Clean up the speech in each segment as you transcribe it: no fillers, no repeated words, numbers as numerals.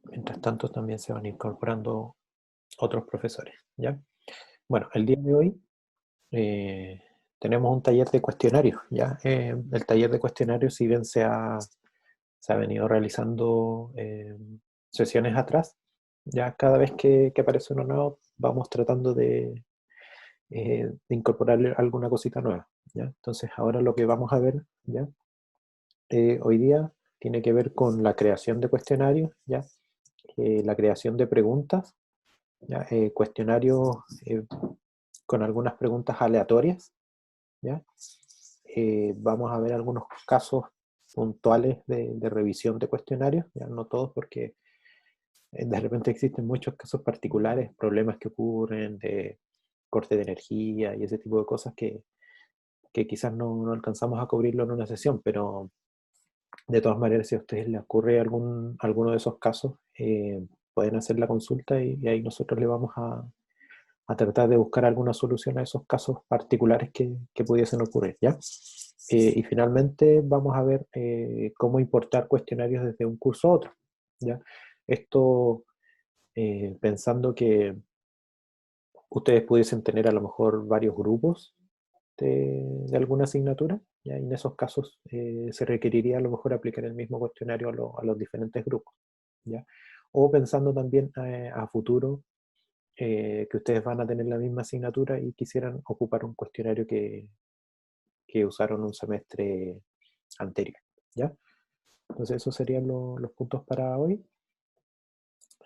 Mientras tanto también se van incorporando otros profesores, ¿ya? Bueno, el día de hoy tenemos un taller de cuestionarios, ¿ya? El taller de cuestionarios, si bien se ha venido realizando sesiones atrás, ya cada vez que aparece uno nuevo, vamos tratando de incorporarle alguna cosita nueva, ¿ya? Entonces ahora lo que vamos a ver, ¿ya? Hoy día tiene que ver con la creación de cuestionarios, ¿ya? La creación de preguntas, ¿ya? Cuestionarios con algunas preguntas aleatorias, ¿ya? Vamos a ver algunos casos puntuales de revisión de cuestionarios, ya no todos porque de repente existen muchos casos particulares, problemas que ocurren de corte de energía y ese tipo de cosas que quizás no alcanzamos a cubrirlo en una sesión, pero de todas maneras, si a ustedes les ocurre alguno de esos casos, pueden hacer la consulta y ahí nosotros le vamos a tratar de buscar alguna solución a esos casos particulares que pudiesen ocurrir, ¿ya? Y finalmente vamos a ver cómo importar cuestionarios desde un curso a otro, ¿ya? Esto pensando que ustedes pudiesen tener a lo mejor varios grupos de alguna asignatura, ¿ya? Y en esos casos se requeriría a lo mejor aplicar el mismo cuestionario a los diferentes grupos, ¿ya? O pensando también a futuro que ustedes van a tener la misma asignatura y quisieran ocupar un cuestionario que usaron un semestre anterior, ¿ya? Entonces esos serían los puntos para hoy.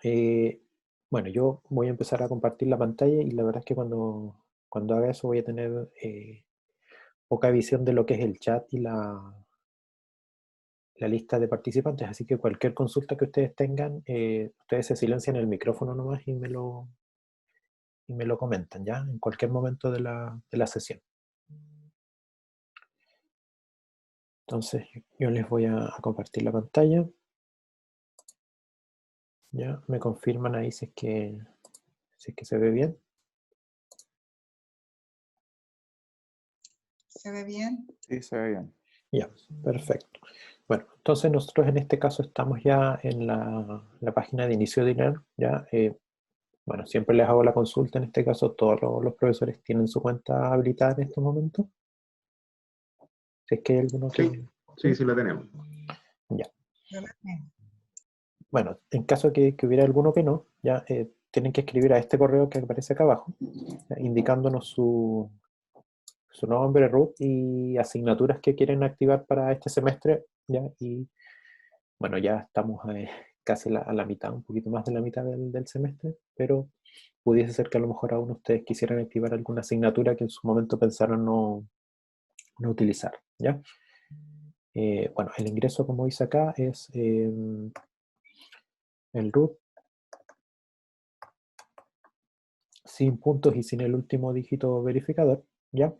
Eh, bueno, yo voy a empezar a compartir la pantalla y la verdad es que cuando haga eso voy a tener poca visión de lo que es el chat y la lista de participantes, así que cualquier consulta que ustedes tengan, ustedes se silencian el micrófono nomás y me lo comentan, ¿ya? En cualquier momento de la sesión. Entonces yo les voy a compartir la pantalla. Ya, me confirman ahí si es que se ve bien. ¿Se ve bien? Sí, se ve bien. Ya, perfecto. Bueno, entonces nosotros en este caso estamos ya en la página de inicio de INER, ya. Bueno, siempre les hago la consulta, en este caso todos los profesores tienen su cuenta habilitada en estos momentos. Si es que hay alguno que... Sí, sí, sí la tenemos. Ya. Yo la tengo. Bueno, en caso que hubiera alguno que no, ya tienen que escribir a este correo que aparece acá abajo, ya, indicándonos su nombre, root y asignaturas que quieren activar para este semestre, ya, y bueno, ya estamos casi a la mitad, un poquito más de la mitad del semestre, pero pudiese ser que a lo mejor aún ustedes quisieran activar alguna asignatura que en su momento pensaron no utilizar, ¿ya? Bueno, el ingreso, como dice acá, es el root sin puntos y sin el último dígito verificador, ¿ya?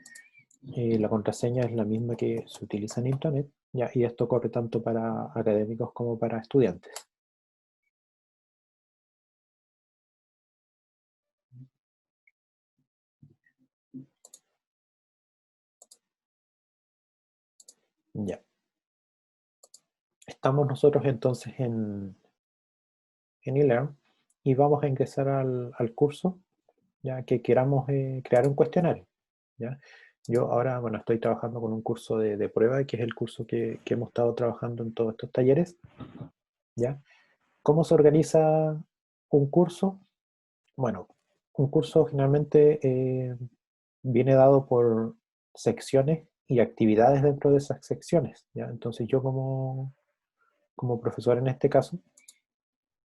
La contraseña es la misma que se utiliza en Internet, ¿ya? Y esto corre tanto para académicos como para estudiantes. Ya. Estamos nosotros entonces en eLearn y vamos a ingresar al curso, ya que queramos crear un cuestionario, ¿ya? Yo ahora, bueno, estoy trabajando con un curso de prueba, que es el curso que hemos estado trabajando en todos estos talleres, ¿ya? ¿Cómo se organiza un curso? Bueno, un curso generalmente viene dado por secciones y actividades dentro de esas secciones, ¿ya? Entonces yo como profesor en este caso,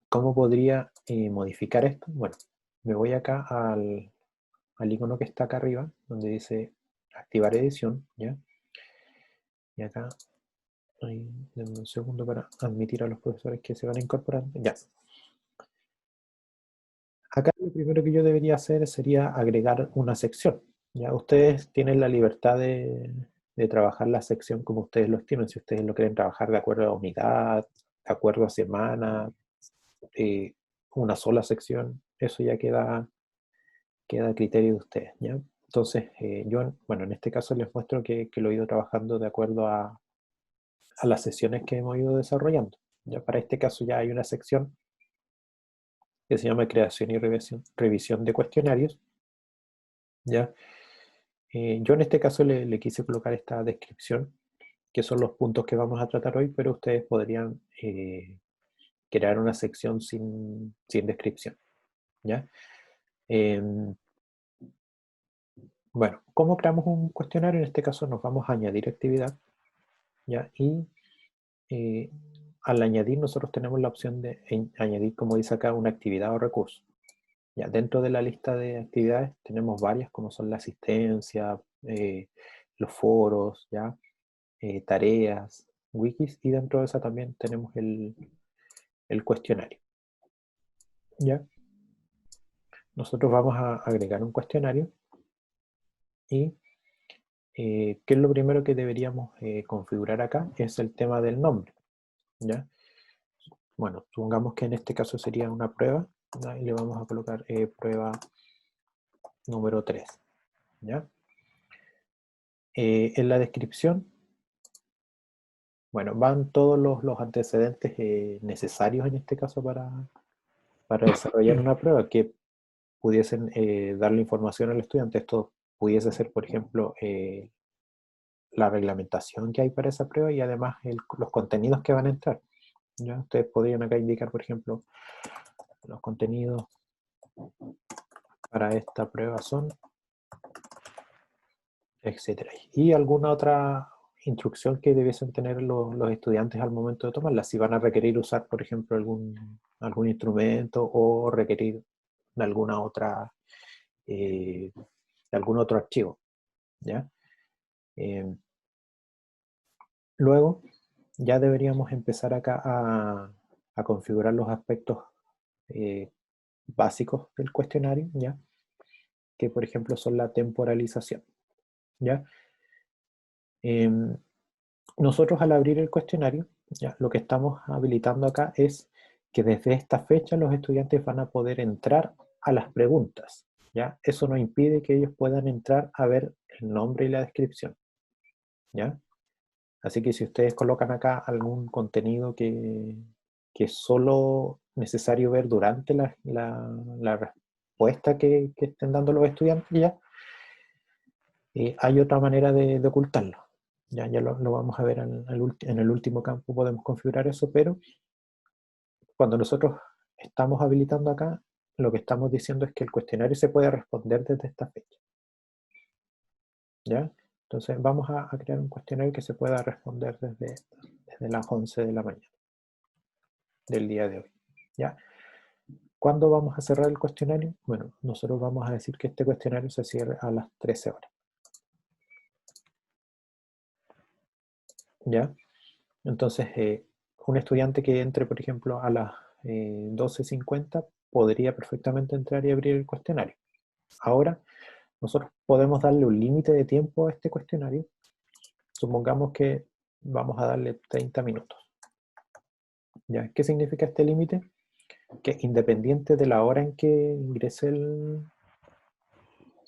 ¿cómo podría modificar esto? Bueno, me voy acá al icono que está acá arriba, donde dice activar edición, ¿ya? Y acá, ahí, denme un segundo para admitir a los profesores que se van incorporando. Ya. Acá lo primero que yo debería hacer sería agregar una sección. Ya ustedes tienen la libertad de trabajar la sección como ustedes lo estimen. Si ustedes lo quieren trabajar de acuerdo a unidad, de acuerdo a semana, eh, una sola sección, eso ya queda a criterio de ustedes, ¿ya? Entonces, yo, bueno, en este caso les muestro que lo he ido trabajando de acuerdo a las sesiones que hemos ido desarrollando. Ya para este caso ya hay una sección que se llama creación y revisión de cuestionarios, ¿ya? Yo en este caso le quise colocar esta descripción, que son los puntos que vamos a tratar hoy, pero ustedes podrían crear una sección sin descripción, ¿ya? Bueno, ¿cómo creamos un cuestionario? En este caso nos vamos a añadir actividad, ¿ya? Y al añadir nosotros tenemos la opción de añadir, como dice acá, una actividad o recurso. Ya, dentro de la lista de actividades tenemos varias, como son la asistencia, los foros, ¿ya? Tareas, wikis, y dentro de esa también tenemos el cuestionario, ¿ya? Nosotros vamos a agregar un cuestionario y ¿qué es lo primero que deberíamos configurar acá? Es el tema del nombre, ¿ya? Bueno, supongamos que en este caso sería una prueba, ¿ya? Y le vamos a colocar prueba número 3, ¿ya? En la descripción, bueno, van todos los antecedentes necesarios en este caso para desarrollar una prueba que pudiesen darle información al estudiante. Esto pudiese ser, por ejemplo, la reglamentación que hay para esa prueba y además los contenidos que van a entrar. ¿Ya? Ustedes podrían acá indicar, por ejemplo, los contenidos para esta prueba son, etcétera. Y alguna otra instrucción que debiesen tener los estudiantes al momento de tomarla, si van a requerir usar, por ejemplo, algún instrumento o requerir de alguna otra, de algún otro archivo, ¿ya? Luego, ya deberíamos empezar acá a configurar los aspectos básicos del cuestionario, ¿ya? Que por ejemplo son la temporalización, ¿ya? Nosotros al abrir el cuestionario, ¿ya? Lo que estamos habilitando acá es que desde esta fecha los estudiantes van a poder entrar a las preguntas, ¿ya? Eso no impide que ellos puedan entrar a ver el nombre y la descripción, ¿ya? Así que si ustedes colocan acá algún contenido que es solo necesario ver durante la respuesta que estén dando los estudiantes, ya hay otra manera de ocultarlo. Ya lo vamos a ver en el último campo, podemos configurar eso, pero cuando nosotros estamos habilitando acá, lo que estamos diciendo es que el cuestionario se puede responder desde esta fecha, ¿ya? Entonces vamos a crear un cuestionario que se pueda responder desde las 11 de la mañana del día de hoy, ¿ya? ¿Cuándo vamos a cerrar el cuestionario? Bueno, nosotros vamos a decir que este cuestionario se cierre a las 13 horas, ¿ya? Entonces, un estudiante que entre, por ejemplo, a las 12:50 podría perfectamente entrar y abrir el cuestionario. Ahora, nosotros podemos darle un límite de tiempo a este cuestionario. Supongamos que vamos a darle 30 minutos. ¿Ya? ¿Qué significa este límite? Que independiente de la hora en que ingrese el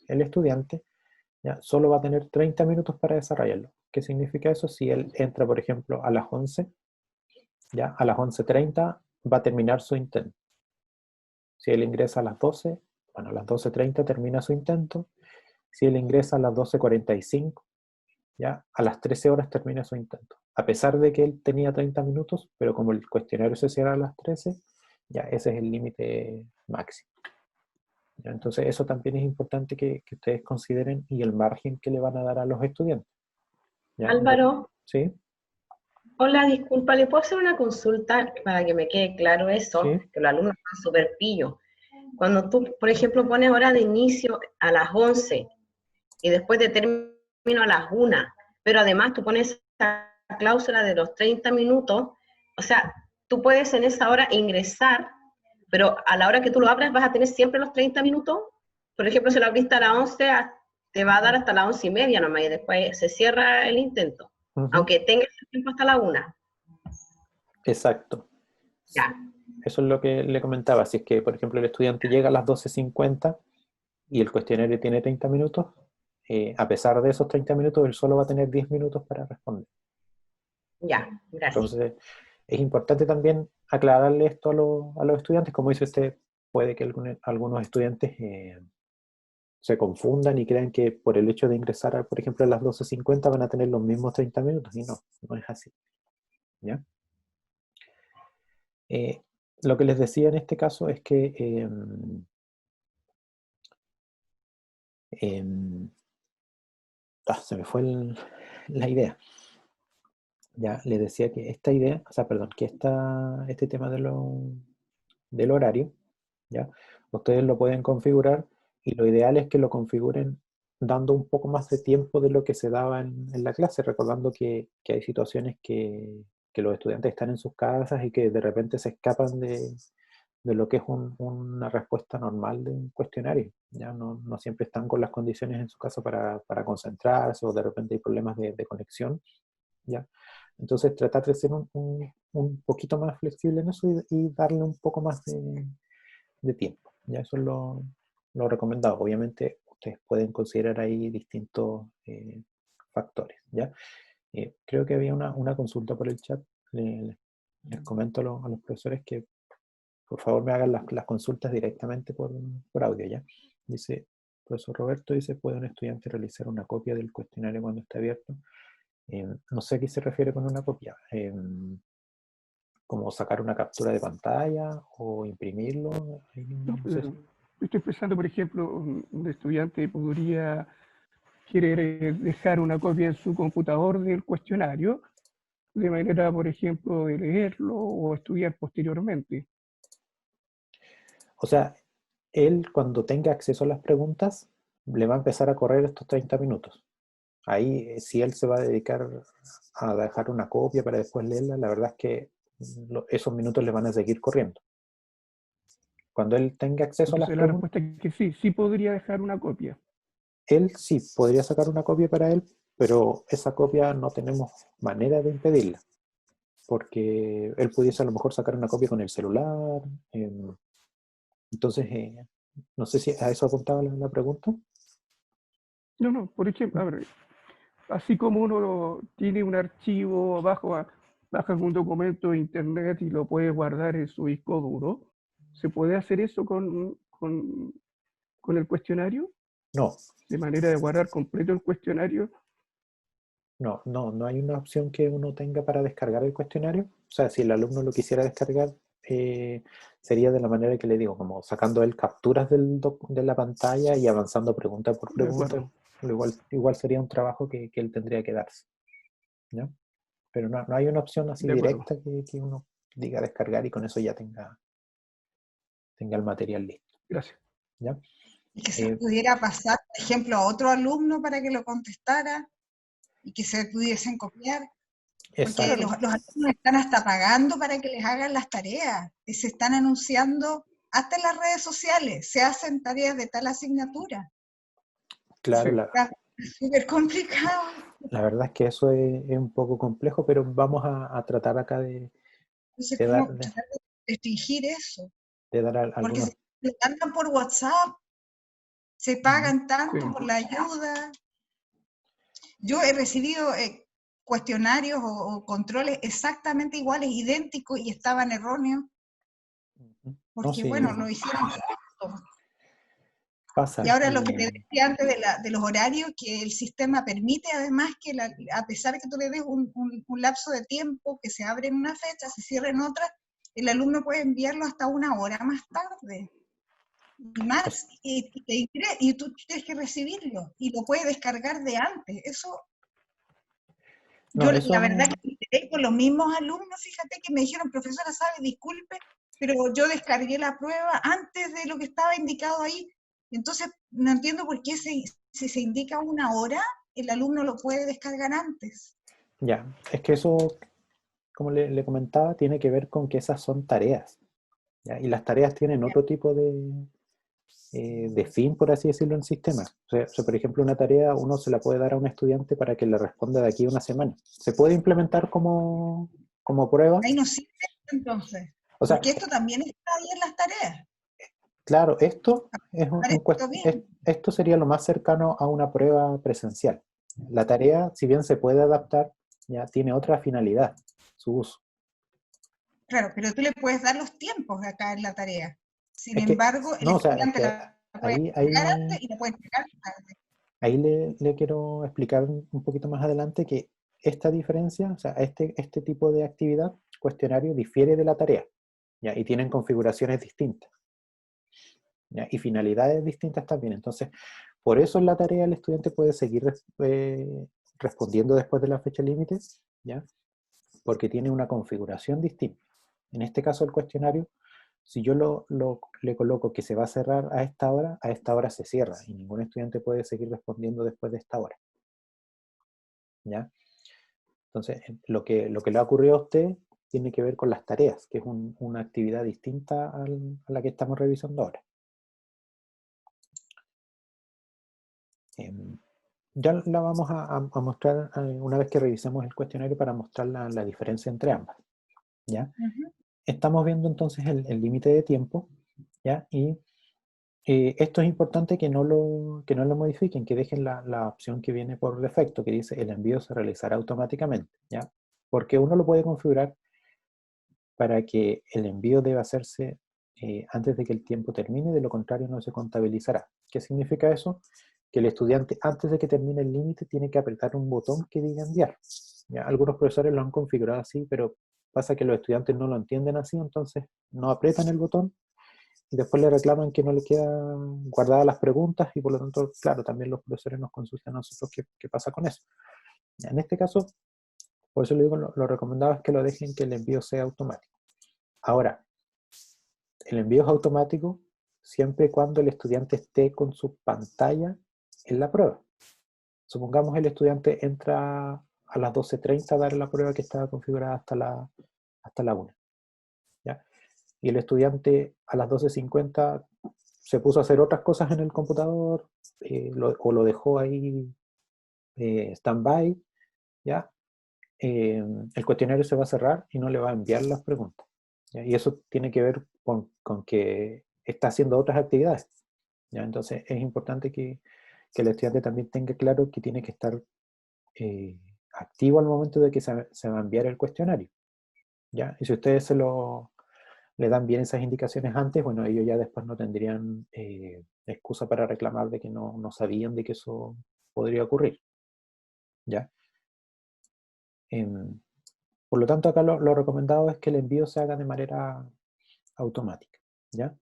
estudiante, ¿ya? Solo va a tener 30 minutos para desarrollarlo. ¿Qué significa eso? Si él entra, por ejemplo, a las 11, ¿ya? A las 11:30 va a terminar su intento. Si él ingresa a las 12, bueno, a las 12:30 termina su intento. Si él ingresa a las 12:45, ya a las 13 horas termina su intento. A pesar de que él tenía 30 minutos, pero como el cuestionario se cierra a las 13, ya ese es el límite máximo. ¿Ya? Entonces eso también es importante que ustedes consideren y el margen que le van a dar a los estudiantes. ¿Ya? Álvaro, ¿Sí? hola, disculpa, ¿le puedo hacer una consulta para que me quede claro eso? ¿Sí? Que los alumnos están súper pillos. Cuando tú, por ejemplo, pones hora de inicio a las 11 y después de término a las 1, pero además tú pones esa cláusula de los 30 minutos, o sea, tú puedes en esa hora ingresar, pero a la hora que tú lo abras vas a tener siempre los 30 minutos. Por ejemplo, si lo abriste a las 11, te va a dar hasta las 11:30 nomás y después se cierra el intento, Ujú. aunque tengas el tiempo hasta la 1. Exacto. Ya, Eso es lo que le comentaba. Si es que, por ejemplo, el estudiante llega a las 12:50 y el cuestionario tiene 30 minutos, a pesar de esos 30 minutos, él solo va a tener 10 minutos para responder. ya, gracias. Entonces, es importante también aclararle esto a los estudiantes, como dice usted, puede que algunos estudiantes se confundan y crean que por el hecho de ingresar, por ejemplo, a las 12:50 van a tener los mismos 30 minutos, y no es así, ¿ya? Lo que les decía en este caso es que se me fue la idea. Ya les decía que esta idea, o sea, perdón, que este tema del horario, ¿ya? Ustedes lo pueden configurar y lo ideal es que lo configuren dando un poco más de tiempo de lo que se daba en la clase, recordando que hay situaciones que los estudiantes están en sus casas y que de repente se escapan de lo que es una respuesta normal de un cuestionario. Ya no siempre están con las condiciones en su casa para concentrarse, o de repente hay problemas de conexión, ¿ya? Entonces tratar de ser un poquito más flexible en eso y darle un poco más de tiempo. Ya eso es lo recomendado. Obviamente ustedes pueden considerar ahí distintos factores, ¿ya? Creo que había una consulta por el chat. Les comento a los profesores que por favor me hagan las consultas directamente por audio, ¿ya? Dice, profesor Roberto, dice, ¿puede un estudiante realizar una copia del cuestionario cuando está abierto? No sé a qué se refiere con una copia. ¿Como sacar una captura de pantalla o imprimirlo? No, No sé. estoy pensando, por ejemplo, un estudiante podría querer dejar una copia en su computador del cuestionario, de manera, por ejemplo, de leerlo o estudiar posteriormente. O sea, él cuando tenga acceso a las preguntas, le va a empezar a correr estos 30 minutos. Ahí, si él se va a dedicar a dejar una copia para después leerla, la verdad es que esos minutos le van a seguir corriendo. Cuando él tenga acceso a las Entonces la preguntas, respuesta es que sí, sí podría dejar una copia. él sí podría sacar una copia para él, pero esa copia no tenemos manera de impedirla, porque él pudiese a lo mejor sacar una copia con el celular. Entonces, no sé si a eso apuntaba la pregunta. No, por ejemplo, a ver, así como uno tiene un archivo, baja un documento de internet y lo puede guardar en su disco duro, ¿se puede hacer eso con el cuestionario? No, De manera de guardar completo el cuestionario. no hay una opción que uno tenga para descargar el cuestionario. O sea, si el alumno lo quisiera descargar, sería de la manera que le digo, como sacando él capturas de la pantalla y avanzando pregunta por De pregunta. acuerdo. Igual sería un trabajo que él tendría que darse, ¿ya? Pero no hay una opción así De acuerdo. directa que uno diga descargar y con eso ya tenga el material listo, Gracias. ¿ya? Y que se pudiera pasar, por ejemplo, a otro alumno para que lo contestara y que se pudiesen copiar. Porque Exacto. los alumnos están hasta pagando para que les hagan las tareas. Y se están anunciando hasta en las redes sociales. Se hacen tareas de tal asignatura. Claro, Sí. Es súper complicado. la verdad es que eso es un poco complejo, pero vamos a tratar acá Entonces, de dar, ¿cómo tratar de restringir eso? de dar Porque algunos. se mandan por WhatsApp, se pagan tanto Sí. por la ayuda. Yo he recibido cuestionarios o controles exactamente iguales, idénticos, y estaban erróneos, No, porque sí, bueno, lo hicieron justo. pasa. Y ahora lo que te decía antes de los horarios, que el sistema permite además que a pesar de que tú le des un lapso de tiempo, que se abre en una fecha, se cierra en otra, el alumno puede enviarlo hasta una hora más tarde. Y más, y tú tienes que recibirlo, y lo puedes descargar de antes. Eso, No, yo eso la verdad que me enteré con los mismos alumnos, fíjate que me dijeron, profesora, sabe, disculpe, pero yo descargué la prueba antes de lo que estaba indicado ahí. Entonces, no entiendo por qué si se indica una hora, el alumno lo puede descargar antes. ya, es que eso, como le comentaba, tiene que ver con que esas son tareas, ¿ya? Y las tareas tienen otro tipo de fin, por así decirlo, en el sistema. O sea, por ejemplo, una tarea uno se la puede dar a un estudiante para que le responda de aquí a una semana. Se puede implementar como prueba. Ahí no sirve entonces, O sea, porque esto también está ahí en las tareas. claro, esto Parece todo bien. esto sería lo más cercano a una prueba presencial. La tarea, si bien se puede adaptar, ya tiene otra finalidad, su uso. Claro, pero tú le puedes dar los tiempos acá en la tarea. Sin Es que, embargo, el no, o sea, es estudiante que la puede ahí, entregar ahí, antes y la puede entregar tarde. ahí le quiero explicar un poquito más adelante que esta diferencia, o sea, este tipo de actividad, cuestionario, difiere de la tarea, ¿ya? Y tienen configuraciones distintas, ¿ya? Y finalidades distintas también. Entonces, por eso en la tarea el estudiante puede seguir respondiendo después de la fecha límite, ¿ya? Porque tiene una configuración distinta. En este caso el cuestionario, si yo le coloco que se va a cerrar a esta hora se cierra y ningún estudiante puede seguir respondiendo después de esta hora, ¿ya? Entonces, lo que le ha ocurrido a usted tiene que ver con las tareas, que es una actividad distinta a la que estamos revisando ahora. Ya la vamos a mostrar una vez que revisemos el cuestionario para mostrar la diferencia entre ambas, ¿ya? Estamos viendo entonces el límite de tiempo, ¿ya? Y esto es importante que no lo modifiquen, que dejen la opción que viene por defecto, que dice el envío se realizará automáticamente, ¿ya? Porque uno lo puede configurar para que el envío deba hacerse antes de que el tiempo termine, de lo contrario no se contabilizará. ¿Qué significa eso? Que el estudiante antes de que termine el límite tiene que apretar un botón que diga enviar. ¿Ya? Algunos profesores lo han configurado así, pero pasa que los estudiantes no lo entienden así, entonces no apretan el botón y después le reclaman que no le quedan guardadas las preguntas y por lo tanto, claro, también los profesores nos consultan a nosotros qué pasa con eso. ¿Ya? En este caso, por eso le digo, lo recomendado es que lo dejen que el envío sea automático. Ahora, el envío es automático siempre y cuando el estudiante esté con su pantalla en la prueba. Supongamos el estudiante entra a las 12:30 a dar la prueba que estaba configurada hasta la 1. ¿Ya? Y el estudiante a las 12:50 se puso a hacer otras cosas en el computador o lo dejó ahí stand-by, ¿ya? El cuestionario se va a cerrar y no le va a enviar las preguntas. ¿Ya? Y eso tiene que ver con que está haciendo otras actividades. ¿Ya? Entonces es importante que el estudiante también tenga claro que tiene que estar activo al momento de que se va a enviar el cuestionario. ¿Ya? Y si ustedes le dan bien esas indicaciones antes, bueno, ellos ya después no tendrían excusa para reclamar de que no sabían de que eso podría ocurrir. ¿Ya? Por lo tanto, acá lo recomendado es que el envío se haga de manera automática, ¿ya?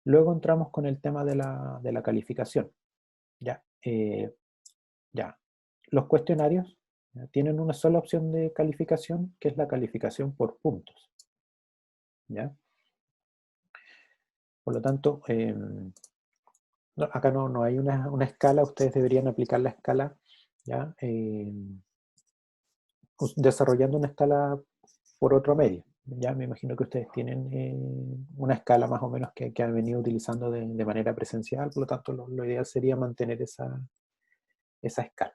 Luego entramos con el tema de la calificación, ¿ya? Ya. Los cuestionarios ¿ya? Tienen una sola opción de calificación, que es la calificación por puntos, ¿ya? Por lo tanto, acá no hay una escala, ustedes deberían aplicar la escala, ¿ya? Desarrollando una escala por otro medio. Ya me imagino que ustedes tienen una escala más o menos que han venido utilizando de manera presencial, por lo tanto lo ideal sería mantener esa escala.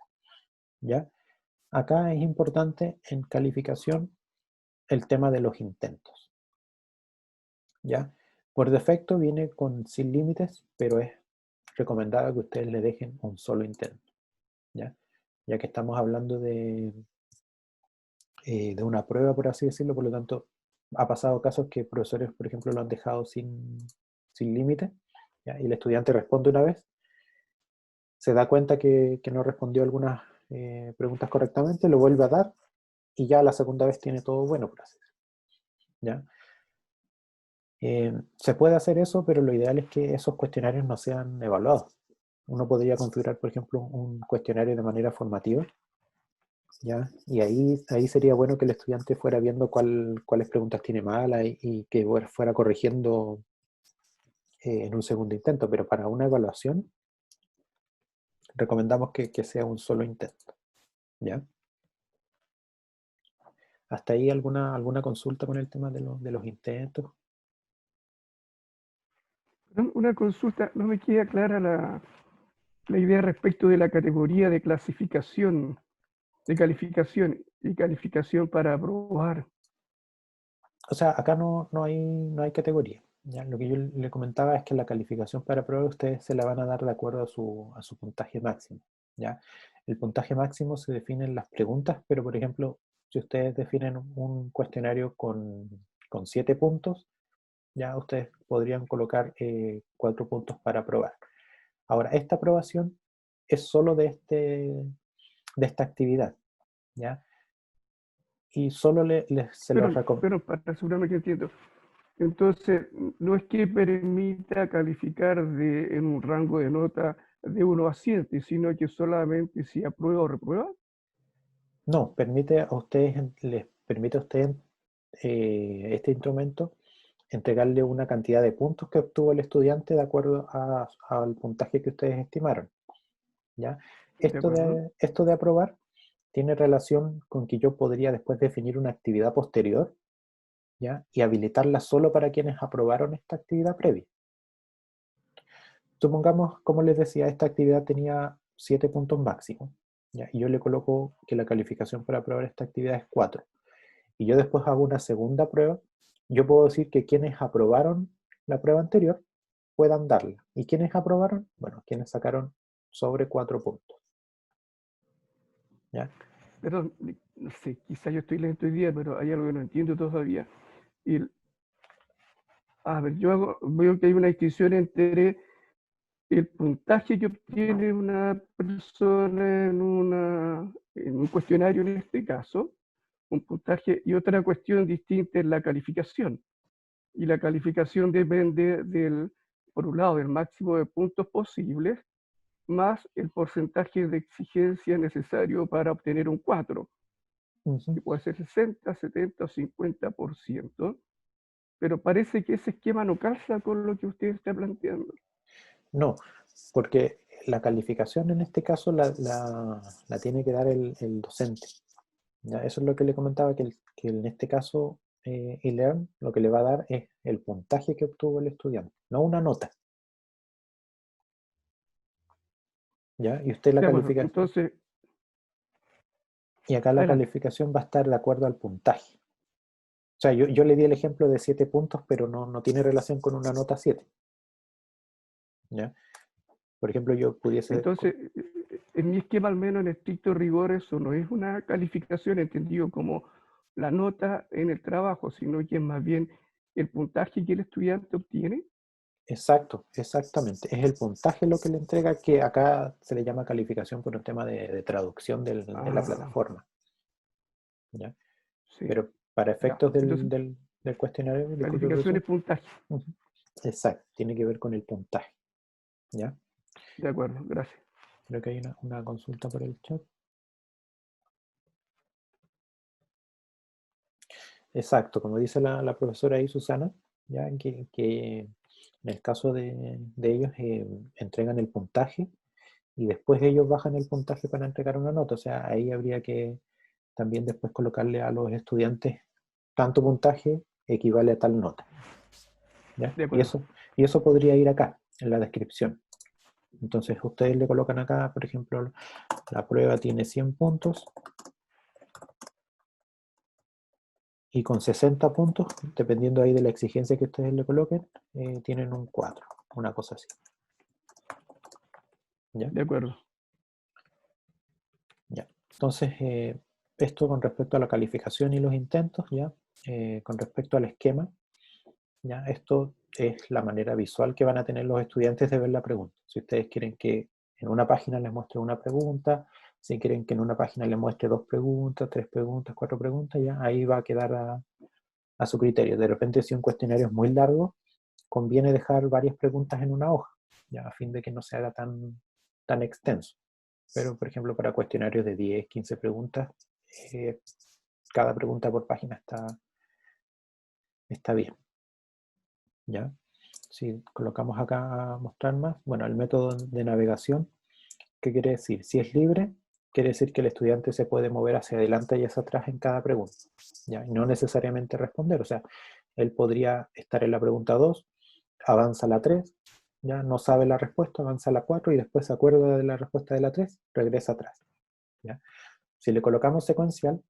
¿Ya? Acá es importante en calificación el tema de los intentos. ¿Ya? Por defecto viene sin límites, pero es recomendado que ustedes le dejen un solo intento. ¿Ya? Ya que estamos hablando de una prueba, por así decirlo, por lo tanto, ha pasado casos que profesores, por ejemplo, lo han dejado sin límite, ¿ya? Y el estudiante responde una vez, se da cuenta que no respondió algunas preguntas correctamente, lo vuelve a dar y ya la segunda vez tiene todo bueno, por así decirlo, ¿ya? Se puede hacer eso, pero lo ideal es que esos cuestionarios no sean evaluados. Uno podría configurar, por ejemplo, un cuestionario de manera formativa, ¿ya? Y ahí sería bueno que el estudiante fuera viendo cuáles preguntas tiene malas y que fuera corrigiendo en un segundo intento, pero para una evaluación recomendamos que sea un solo intento, ¿ya? ¿Hasta ahí alguna consulta con el tema de los intentos? Una consulta, no me queda clara la idea respecto de la categoría de clasificación, de calificación y calificación para aprobar. O sea, acá no hay categoría. ¿Ya? Lo que yo le comentaba es que la calificación para prueba ustedes se la van a dar de acuerdo a su puntaje máximo. ¿Ya? El puntaje máximo se define en las preguntas, pero por ejemplo, si ustedes definen un cuestionario con 7 puntos, ya ustedes podrían colocar 4 puntos para aprobar. Ahora, esta aprobación es solo de esta actividad, ¿ya? Y solo se los recomiendo. Pero para asegurarme que entiendo. Entonces, no es que permita calificar en un rango de nota de 1 a 7, sino que solamente si aprueba o reprueba. No, permite a ustedes, les permite a ustedes este instrumento entregarle una cantidad de puntos que obtuvo el estudiante de acuerdo al puntaje que ustedes estimaron, ¿ya? ¿De acuerdo? Esto de aprobar tiene relación con que yo podría después definir una actividad posterior, ¿ya? Y habilitarla solo para quienes aprobaron esta actividad previa. Supongamos, como les decía, esta actividad tenía 7 puntos máximos, ¿ya? Y yo le coloco que la calificación para aprobar esta actividad es 4. Y yo después hago una segunda prueba, yo puedo decir que quienes aprobaron la prueba anterior puedan darla. ¿Y quienes aprobaron? Bueno, quienes sacaron sobre 4 puntos. ¿Ya? Perdón, no sé, quizá yo estoy lento hoy día, pero hay algo que no entiendo todavía. Y, a ver, veo que hay una distinción entre el puntaje que obtiene una persona en un cuestionario, en este caso, un puntaje, y otra cuestión distinta es la calificación. Y la calificación depende por un lado, del máximo de puntos posibles, más el porcentaje de exigencia necesario para obtener un 4, que puede ser 60, 70 o 50%, pero parece que ese esquema no calza con lo que usted está planteando. No, porque la calificación en este caso la tiene que dar el docente. ¿Ya? Eso es lo que le comentaba, que en este caso eLearn lo que le va a dar es el puntaje que obtuvo el estudiante, no una nota. ¿Ya? Y usted la De acuerdo, califica, entonces, y acá la adelante. calificación va a estar de acuerdo al puntaje. O sea, yo le di el ejemplo de 7 puntos, pero no tiene relación con una nota 7. ¿Ya? Por ejemplo, yo pudiese... Entonces, en mi esquema, al menos en estricto rigor, eso no es una calificación entendido como la nota en el trabajo, sino que es más bien el puntaje que el estudiante obtiene. Exacto, exactamente. Es el puntaje lo que le entrega, que acá se le llama calificación por un tema de traducción de la Ah, plataforma. ¿Ya? sí, Pero para ya. efectos Entonces, del cuestionario, disculpe, calificación profesor. es puntaje. Ujú. Exacto, tiene que ver con el puntaje. ¿Ya? De acuerdo, gracias. Creo que hay una consulta por el chat. Exacto, como dice la profesora ahí, Susana, ya que en el caso de ellos entregan el puntaje y después ellos bajan el puntaje para entregar una nota. O sea, ahí habría que también después colocarle a los estudiantes tanto puntaje equivale a tal nota. ¿Ya? De Y acuerdo. eso podría ir acá, en la descripción. Entonces ustedes le colocan acá, por ejemplo, la prueba tiene 100 puntos y con 60 puntos, dependiendo ahí de la exigencia que ustedes le coloquen, tienen un 4, una cosa así. ¿Ya? De acuerdo. Ya. Entonces, esto con respecto a la calificación y los intentos, ¿ya? Con respecto al esquema, ¿ya? Esto es la manera visual que van a tener los estudiantes de ver la pregunta. Si ustedes quieren que en una página les muestre una pregunta, si quieren que en una página les muestre 2 preguntas, 3 preguntas, 4 preguntas, ya ahí va a quedar a su criterio. De repente, si un cuestionario es muy largo, conviene dejar varias preguntas en una hoja, ya a fin de que no se haga tan extenso. Pero, por ejemplo, para cuestionarios de 10, 15 preguntas, eh, cada pregunta por página está bien. ¿Ya? Si colocamos acá a mostrar más, bueno, el método de navegación, ¿qué quiere decir? Si es libre, quiere decir que el estudiante se puede mover hacia adelante y hacia atrás en cada pregunta, ¿ya? Y no necesariamente responder, o sea, él podría estar en la pregunta 2, avanza a la 3, ya no sabe la respuesta, avanza a la 4 y después se acuerda de la respuesta de la 3, regresa atrás, ¿ya? Si le colocamos secuencial,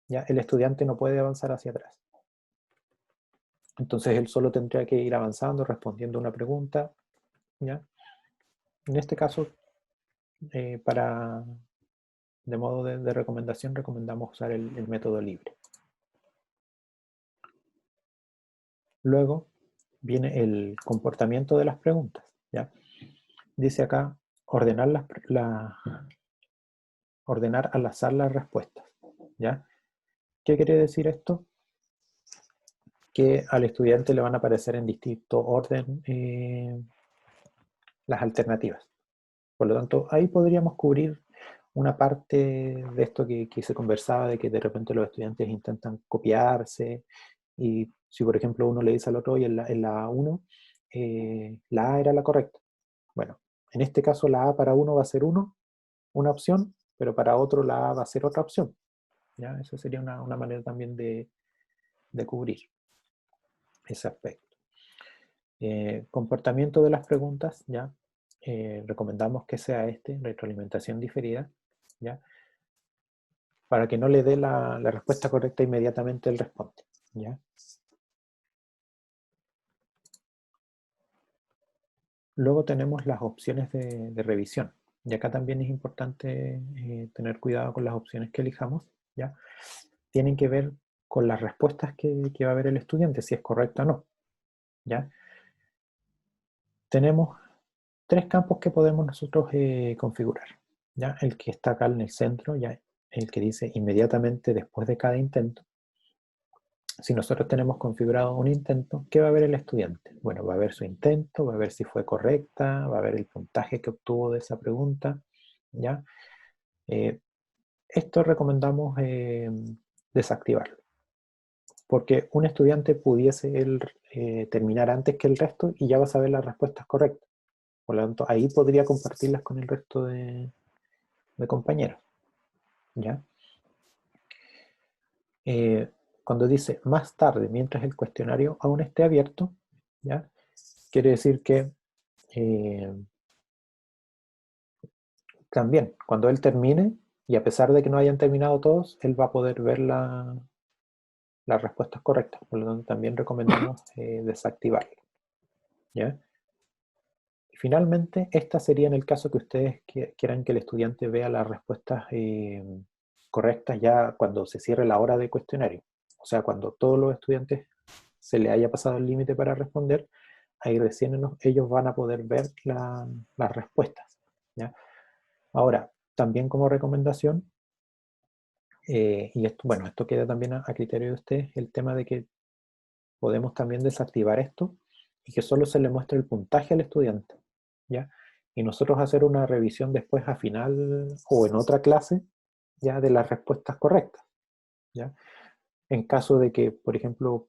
ya el estudiante no puede avanzar hacia atrás. Entonces él solo tendría que ir avanzando, respondiendo una pregunta, ¿ya? En este caso, de modo de recomendación, recomendamos usar el método libre. Luego, viene el comportamiento de las preguntas, ¿ya? Dice acá, ordenar ordenar al azar las respuestas, ¿ya? ¿Qué quiere decir esto? Que al estudiante le van a aparecer en distinto orden las alternativas. Por lo tanto, ahí podríamos cubrir una parte de esto que se conversaba, de que de repente los estudiantes intentan copiarse, y si por ejemplo uno le dice al otro, oye, en la A1, la A era la correcta. Bueno, en este caso la A para uno va a ser una opción, pero para otro la A va a ser otra opción. ¿Ya? Eso sería una manera también de cubrir ese aspecto. Comportamiento de las preguntas, ¿ya? Recomendamos que sea retroalimentación diferida, ¿ya? Para que no le dé la respuesta correcta inmediatamente el responde, ¿ya? Luego tenemos las opciones de revisión, y acá también es importante tener cuidado con las opciones que elijamos, ¿ya? Tienen que ver con las respuestas que va a ver el estudiante, si es correcta o no, ¿ya? Tenemos 3 campos que podemos nosotros configurar, ¿ya? El que está acá en el centro, ¿ya? El que dice inmediatamente después de cada intento. Si nosotros tenemos configurado un intento, ¿qué va a ver el estudiante? Bueno, va a ver su intento, va a ver si fue correcta, va a ver el puntaje que obtuvo de esa pregunta, ¿ya? Esto recomendamos desactivarlo, porque un estudiante pudiese terminar antes que el resto y ya va a saber las respuestas correctas. Por lo tanto, ahí podría compartirlas con el resto de compañeros, ¿ya? Cuando dice más tarde, mientras el cuestionario aún esté abierto, ¿ya? Quiere decir que también, cuando él termine, y a pesar de que no hayan terminado todos, él va a poder ver las respuestas correctas. Por lo tanto, también recomendamos desactivarlo, ¿ya? Y finalmente, esta sería en el caso que ustedes quieran que el estudiante vea las respuestas correctas ya cuando se cierre la hora de cuestionario. O sea, cuando todos los estudiantes se le haya pasado el límite para responder, ahí recién ellos van a poder ver las respuestas, ¿ya? Ahora, también como recomendación, y esto, bueno, esto queda también a criterio de ustedes, el tema de que podemos también desactivar esto y que solo se le muestre el puntaje al estudiante, ¿ya? Y nosotros hacer una revisión después a final o en otra clase, ya, de las respuestas correctas, ¿ya? En caso de que, por ejemplo,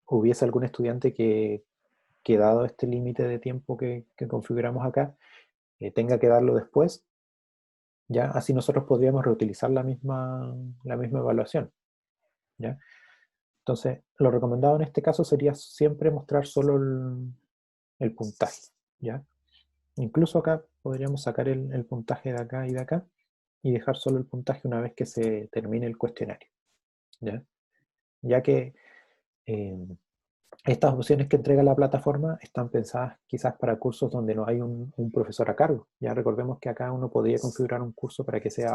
hubiese algún estudiante que dado este límite de tiempo que configuramos acá, tenga que darlo después, ya, así nosotros podríamos reutilizar la misma evaluación, ¿ya? Entonces, lo recomendado en este caso sería siempre mostrar solo el puntaje, ¿ya? Incluso acá podríamos sacar el puntaje de acá y de acá y dejar solo el puntaje una vez que se termine el cuestionario, ¿ya? Ya que estas opciones que entrega la plataforma están pensadas quizás para cursos donde no hay un profesor a cargo. Ya recordemos que acá uno podría configurar un curso para que sea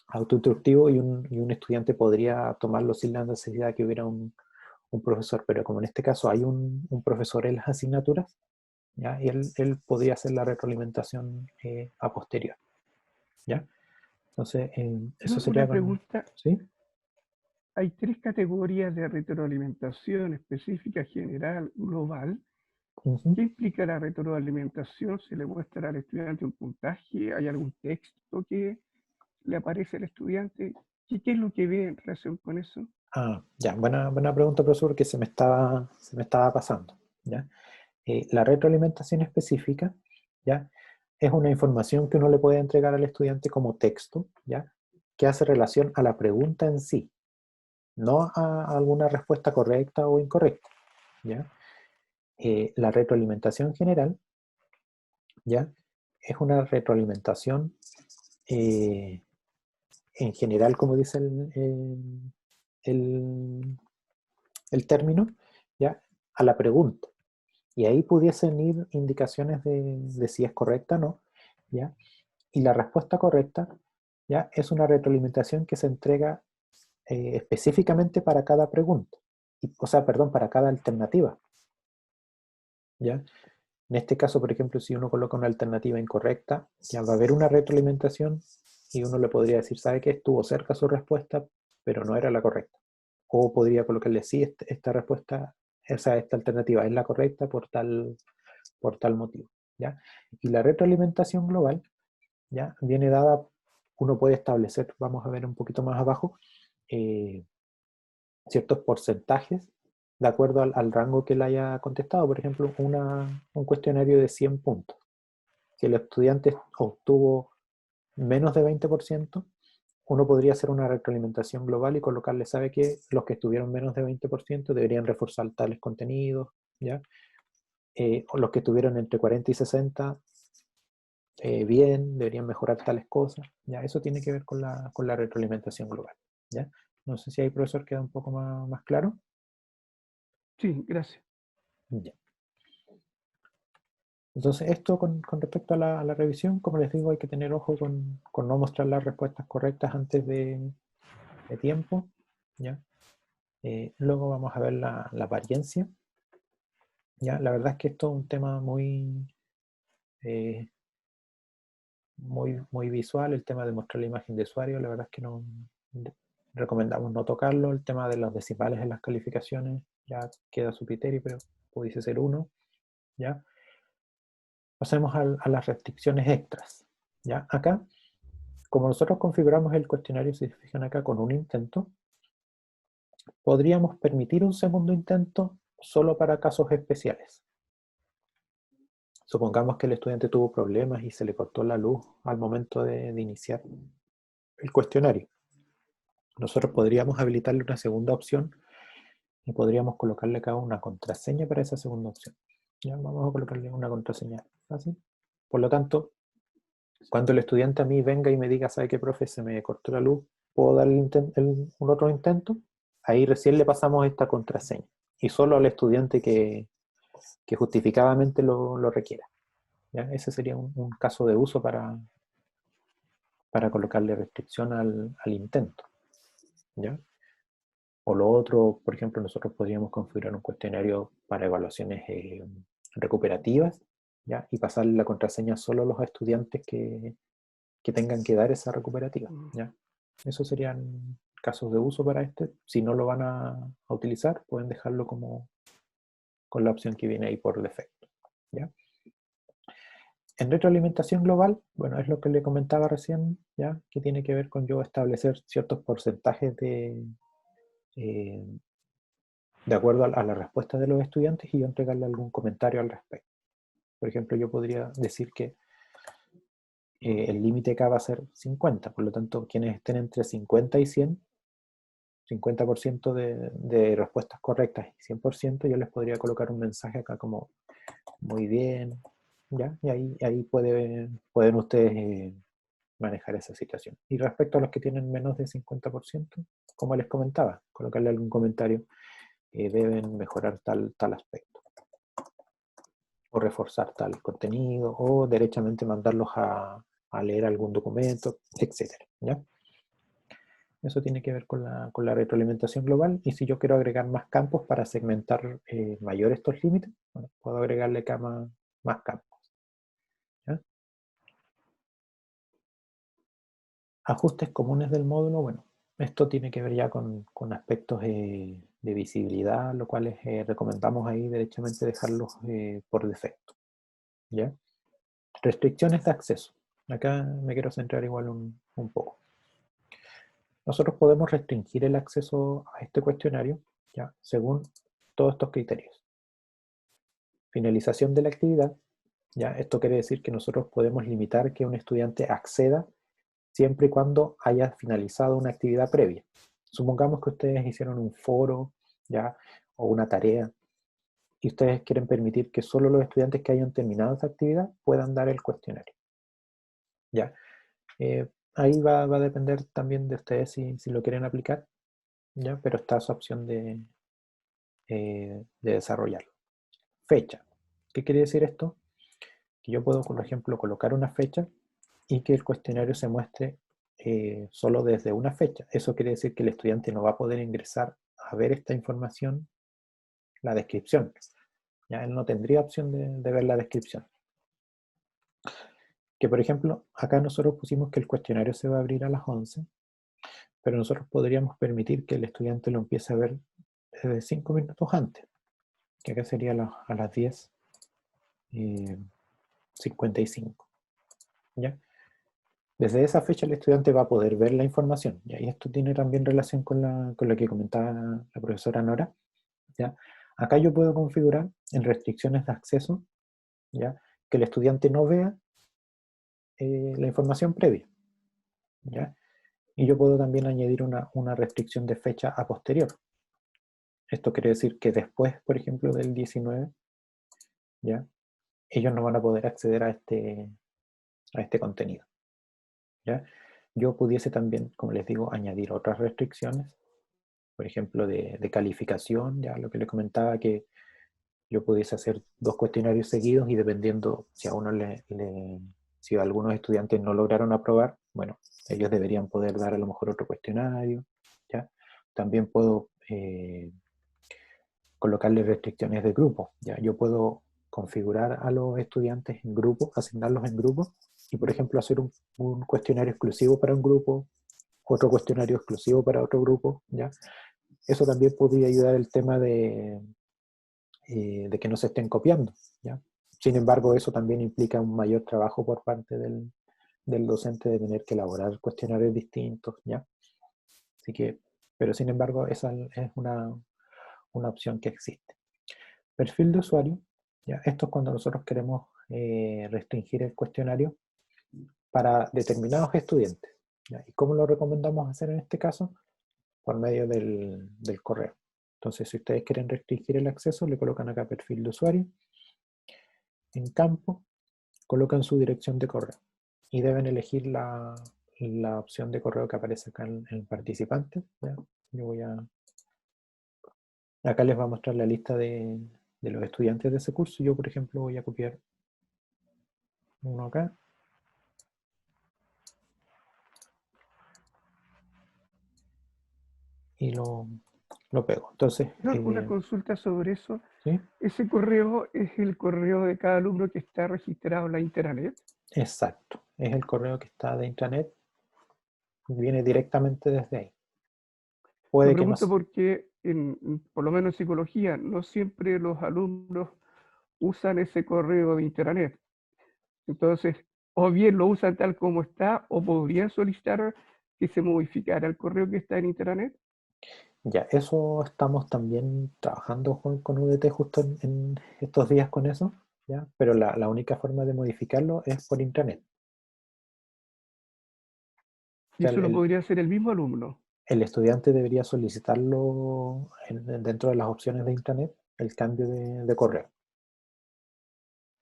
autoinstructivo y un estudiante podría tomarlo sin la necesidad de que hubiera un profesor, pero como en este caso hay un profesor en las asignaturas, ¿ya? Y él podría hacer la retroalimentación a posterior, ¿ya? Entonces, eso sería Una pregunta, ¿sí? hay 3 categorías de retroalimentación: específica, general, global. Uh-huh. ¿Qué implica la retroalimentación? ¿Se le muestra al estudiante un puntaje? ¿Hay algún texto que le aparece al estudiante? ¿Qué es lo que ve en relación con eso? Ya, buena pregunta, profesor, que se me estaba pasando, ¿ya? La retroalimentación específica, ¿ya? Es una información que uno le puede entregar al estudiante como texto, ¿ya? Que hace relación a la pregunta en sí, no a alguna respuesta correcta o incorrecta, ¿ya? La retroalimentación general, ¿ya? Es una retroalimentación en general, como dice el, el término, ¿ya? A la pregunta. Y ahí pudiesen ir indicaciones de si es correcta o no, ¿ya? Y la respuesta correcta, ¿ya? Es una retroalimentación que se entrega específicamente para cada pregunta, o sea, perdón, para cada alternativa. ¿Ya? En este caso, por ejemplo, si uno coloca una alternativa incorrecta, ya va a haber una retroalimentación y uno le podría decir, ¿sabe qué? Estuvo cerca su respuesta, pero no era la correcta. O podría colocarle, sí, esta respuesta, o sea, esta alternativa es la correcta por tal motivo. ¿Ya? Y la retroalimentación global, ¿ya? Viene dada, uno puede establecer, vamos a ver un poquito más abajo, ciertos porcentajes de acuerdo al rango que le haya contestado. Por ejemplo, un cuestionario de 100 puntos. Si el estudiante obtuvo menos de 20%, uno podría hacer una retroalimentación global y colocarle, ¿sabe qué? Los que estuvieron menos de 20% deberían reforzar tales contenidos, ¿ya? O los que estuvieron entre 40 y 60, bien, deberían mejorar tales cosas, ¿ya? Eso tiene que ver con la retroalimentación global, ¿ya? No sé si ahí, profesor, queda un poco más claro. Sí, gracias. Ya. Entonces, esto con respecto a la revisión, como les digo, hay que tener ojo con no mostrar las respuestas correctas antes de tiempo, ¿ya? Luego vamos a ver la apariencia, ¿ya? La verdad es que esto es un tema muy visual, el tema de mostrar la imagen de usuario. La verdad es que no recomendamos no tocarlo. El tema de los decimales en las calificaciones ya queda a su criterio, pero pudiese ser uno, ¿ya? Pasemos a las restricciones extras, ¿ya? Acá, como nosotros configuramos el cuestionario, si se fijan acá, con un intento, podríamos permitir un segundo intento solo para casos especiales. Supongamos que el estudiante tuvo problemas y se le cortó la luz al momento de iniciar el cuestionario. Nosotros podríamos habilitarle una segunda opción y podríamos colocarle acá una contraseña para esa segunda opción. Ya, vamos a colocarle una contraseña fácil. Por lo tanto, cuando el estudiante a mí venga y me diga, ¿sabe qué, profe? Se me cortó la luz, ¿puedo dar un otro intento? Ahí recién le pasamos esta contraseña. Y solo al estudiante que justificadamente lo requiera. ¿Ya? Ese sería un caso de uso para colocarle restricción al intento. ¿Ya? O lo otro, por ejemplo, nosotros podríamos configurar un cuestionario para evaluaciones recuperativas, ¿ya? Y pasarle la contraseña solo a los estudiantes que tengan que dar esa recuperativa, ¿ya? Esos serían casos de uso para este. Si no lo van a utilizar, pueden dejarlo como con la opción que viene ahí por defecto, ¿ya? En retroalimentación global, bueno, es lo que le comentaba recién, ¿ya? Que tiene que ver con yo establecer ciertos porcentajes de acuerdo a la respuesta de los estudiantes y yo entregarle algún comentario al respecto. Por ejemplo, yo podría decir que el límite acá va a ser 50, por lo tanto, quienes estén entre 50 y 100, 50% de respuestas correctas y 100%, yo les podría colocar un mensaje acá como, muy bien, ¿ya? Y ahí pueden ustedes manejar esa situación. Y respecto a los que tienen menos de 50%, como les comentaba, colocarle algún comentario, deben mejorar tal aspecto, o reforzar tal contenido, o derechamente mandarlos a leer algún documento, etc. ¿Ya? Eso tiene que ver con la retroalimentación global. Y si yo quiero agregar más campos para segmentar mayor estos límites, bueno, puedo agregarle acá más campos. ¿Ya? Ajustes comunes del módulo, bueno, esto tiene que ver ya con aspectos de visibilidad, lo cual recomendamos ahí derechamente dejarlos por defecto. ¿Ya? Restricciones de acceso. Acá me quiero centrar igual un poco. Nosotros podemos restringir el acceso a este cuestionario, ¿ya? Según todos estos criterios. Finalización de la actividad, ¿ya? Esto quiere decir que nosotros podemos limitar que un estudiante acceda siempre y cuando haya finalizado una actividad previa. Supongamos que ustedes hicieron un foro, ¿ya? O una tarea, y ustedes quieren permitir que solo los estudiantes que hayan terminado esa actividad puedan dar el cuestionario. ¿Ya? Ahí va a depender también de ustedes si lo quieren aplicar, ¿ya? Pero está esa opción de desarrollarlo. Fecha. ¿Qué quiere decir esto? Que yo puedo, por ejemplo, colocar una fecha y que el cuestionario se muestre solo desde una fecha. Eso quiere decir que el estudiante no va a poder ingresar a ver esta información, la descripción. Ya él no tendría opción de ver la descripción. Que por ejemplo, acá nosotros pusimos que el cuestionario se va a abrir a las 11, pero nosotros podríamos permitir que el estudiante lo empiece a ver desde 5 minutos antes, que acá sería a las 10:55. ¿Ya? Desde esa fecha el estudiante va a poder ver la información, ¿ya? Y esto tiene también relación con lo que comentaba la profesora Nora, ¿ya? Acá yo puedo configurar en restricciones de acceso, ¿ya? Que el estudiante no vea la información previa, ¿ya? Y yo puedo también añadir una restricción de fecha a posterior. Esto quiere decir que después, por ejemplo, del 19, ¿ya? Ellos no van a poder acceder a este contenido, ¿ya? Yo pudiese también, como les digo, añadir otras restricciones, por ejemplo, de calificación, ya lo que les comentaba, que yo pudiese hacer 2 cuestionarios seguidos y dependiendo si a uno si algunos estudiantes no lograron aprobar, bueno, ellos deberían poder dar a lo mejor otro cuestionario, ¿ya? También puedo colocarle restricciones de grupo, ¿ya? Yo puedo configurar a los estudiantes en grupos, asignarlos en grupos, y por ejemplo hacer un cuestionario exclusivo para un grupo, otro cuestionario exclusivo para otro grupo, ¿ya? Eso también podría ayudar el tema de que no se estén copiando, ¿ya? Sin embargo, eso también implica un mayor trabajo por parte del docente de tener que elaborar cuestionarios distintos, ¿ya? Así que, pero sin embargo, esa es una opción que existe. Perfil de usuario, ¿ya? Esto es cuando nosotros queremos restringir el cuestionario para determinados estudiantes, ¿ya? ¿Y cómo lo recomendamos hacer en este caso? Por medio del correo. Entonces, si ustedes quieren restringir el acceso, le colocan acá perfil de usuario. En campo, colocan su dirección de correo y deben elegir la opción de correo que aparece acá en participante, ¿ya? Yo acá les va a mostrar la lista de los estudiantes de ese curso. Yo, por ejemplo, voy a copiar uno acá. Y lo pego. Entonces, Una consulta sobre eso. ¿sí? ¿Ese correo es el correo de cada alumno que está registrado en la intranet? Exacto. Es el correo que está de intranet. Viene directamente desde ahí. Lo Puede que no. pregunto porque, por lo menos en psicología, no siempre los alumnos usan ese correo de intranet. Entonces, o bien lo usan tal como está, o podrían solicitar que se modificara el correo que está en intranet. Ya, eso estamos también trabajando con UDT justo en estos días con eso, ¿ya? Pero la única forma de modificarlo es por intranet. O Y sea, eso lo podría hacer el mismo alumno. el estudiante debería solicitarlo dentro de las opciones de intranet, el cambio de correo.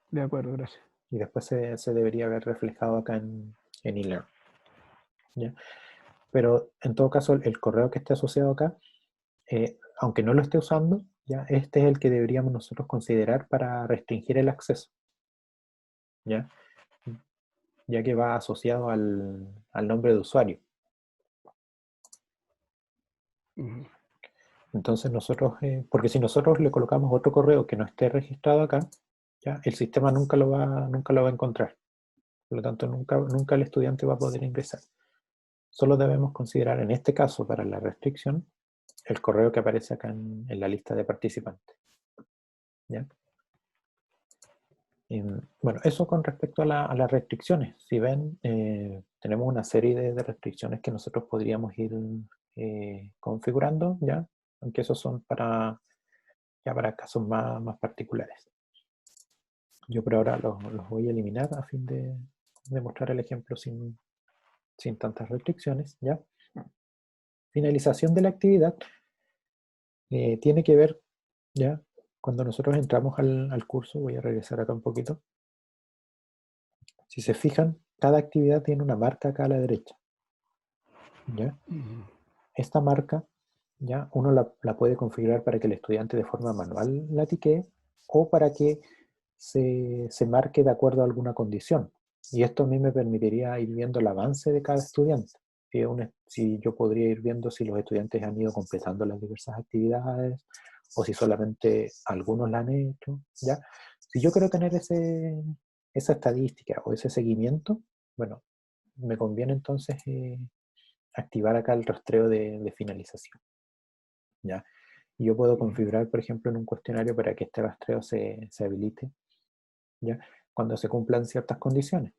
De acuerdo, gracias. Y después se debería ver reflejado acá en eLearn, ¿ya? Pero en todo caso, el correo que esté asociado acá, aunque no lo esté usando, ya este es el que deberíamos nosotros considerar para restringir el acceso, ¿ya? Ya que va asociado al nombre de usuario. Ujú. Entonces nosotros, porque si nosotros le colocamos otro correo que no esté registrado acá, ya el sistema nunca lo va a encontrar. Por lo tanto, nunca el estudiante va a poder ingresar. Solo debemos considerar en este caso, para la restricción, el correo que aparece acá en la lista de participantes, ¿ya? Bueno, eso con respecto a las restricciones. Si ven, tenemos una serie de restricciones que nosotros podríamos ir configurando, ¿ya? Aunque esos son para casos más particulares. Yo por ahora los voy a eliminar a fin de mostrar el ejemplo sin tantas restricciones, ¿ya? Finalización de la actividad tiene que ver, ¿ya? Cuando nosotros entramos al curso, voy a regresar acá un poquito. Si se fijan, cada actividad tiene una marca acá a la derecha, ¿ya? Esta marca, ¿ya? Uno la puede configurar para que el estudiante de forma manual la tiquee o para que se marque de acuerdo a alguna condición. Y esto a mí me permitiría ir viendo el avance de cada estudiante, si yo podría ir viendo si los estudiantes han ido completando las diversas actividades o si solamente algunos la han hecho, ¿ya? Si yo quiero tener esa estadística o ese seguimiento, bueno, me conviene entonces activar acá el rastreo de finalización, ¿ya? Y yo puedo configurar, por ejemplo, en un cuestionario para que este rastreo se habilite, ¿ya? Cuando se cumplan ciertas condiciones.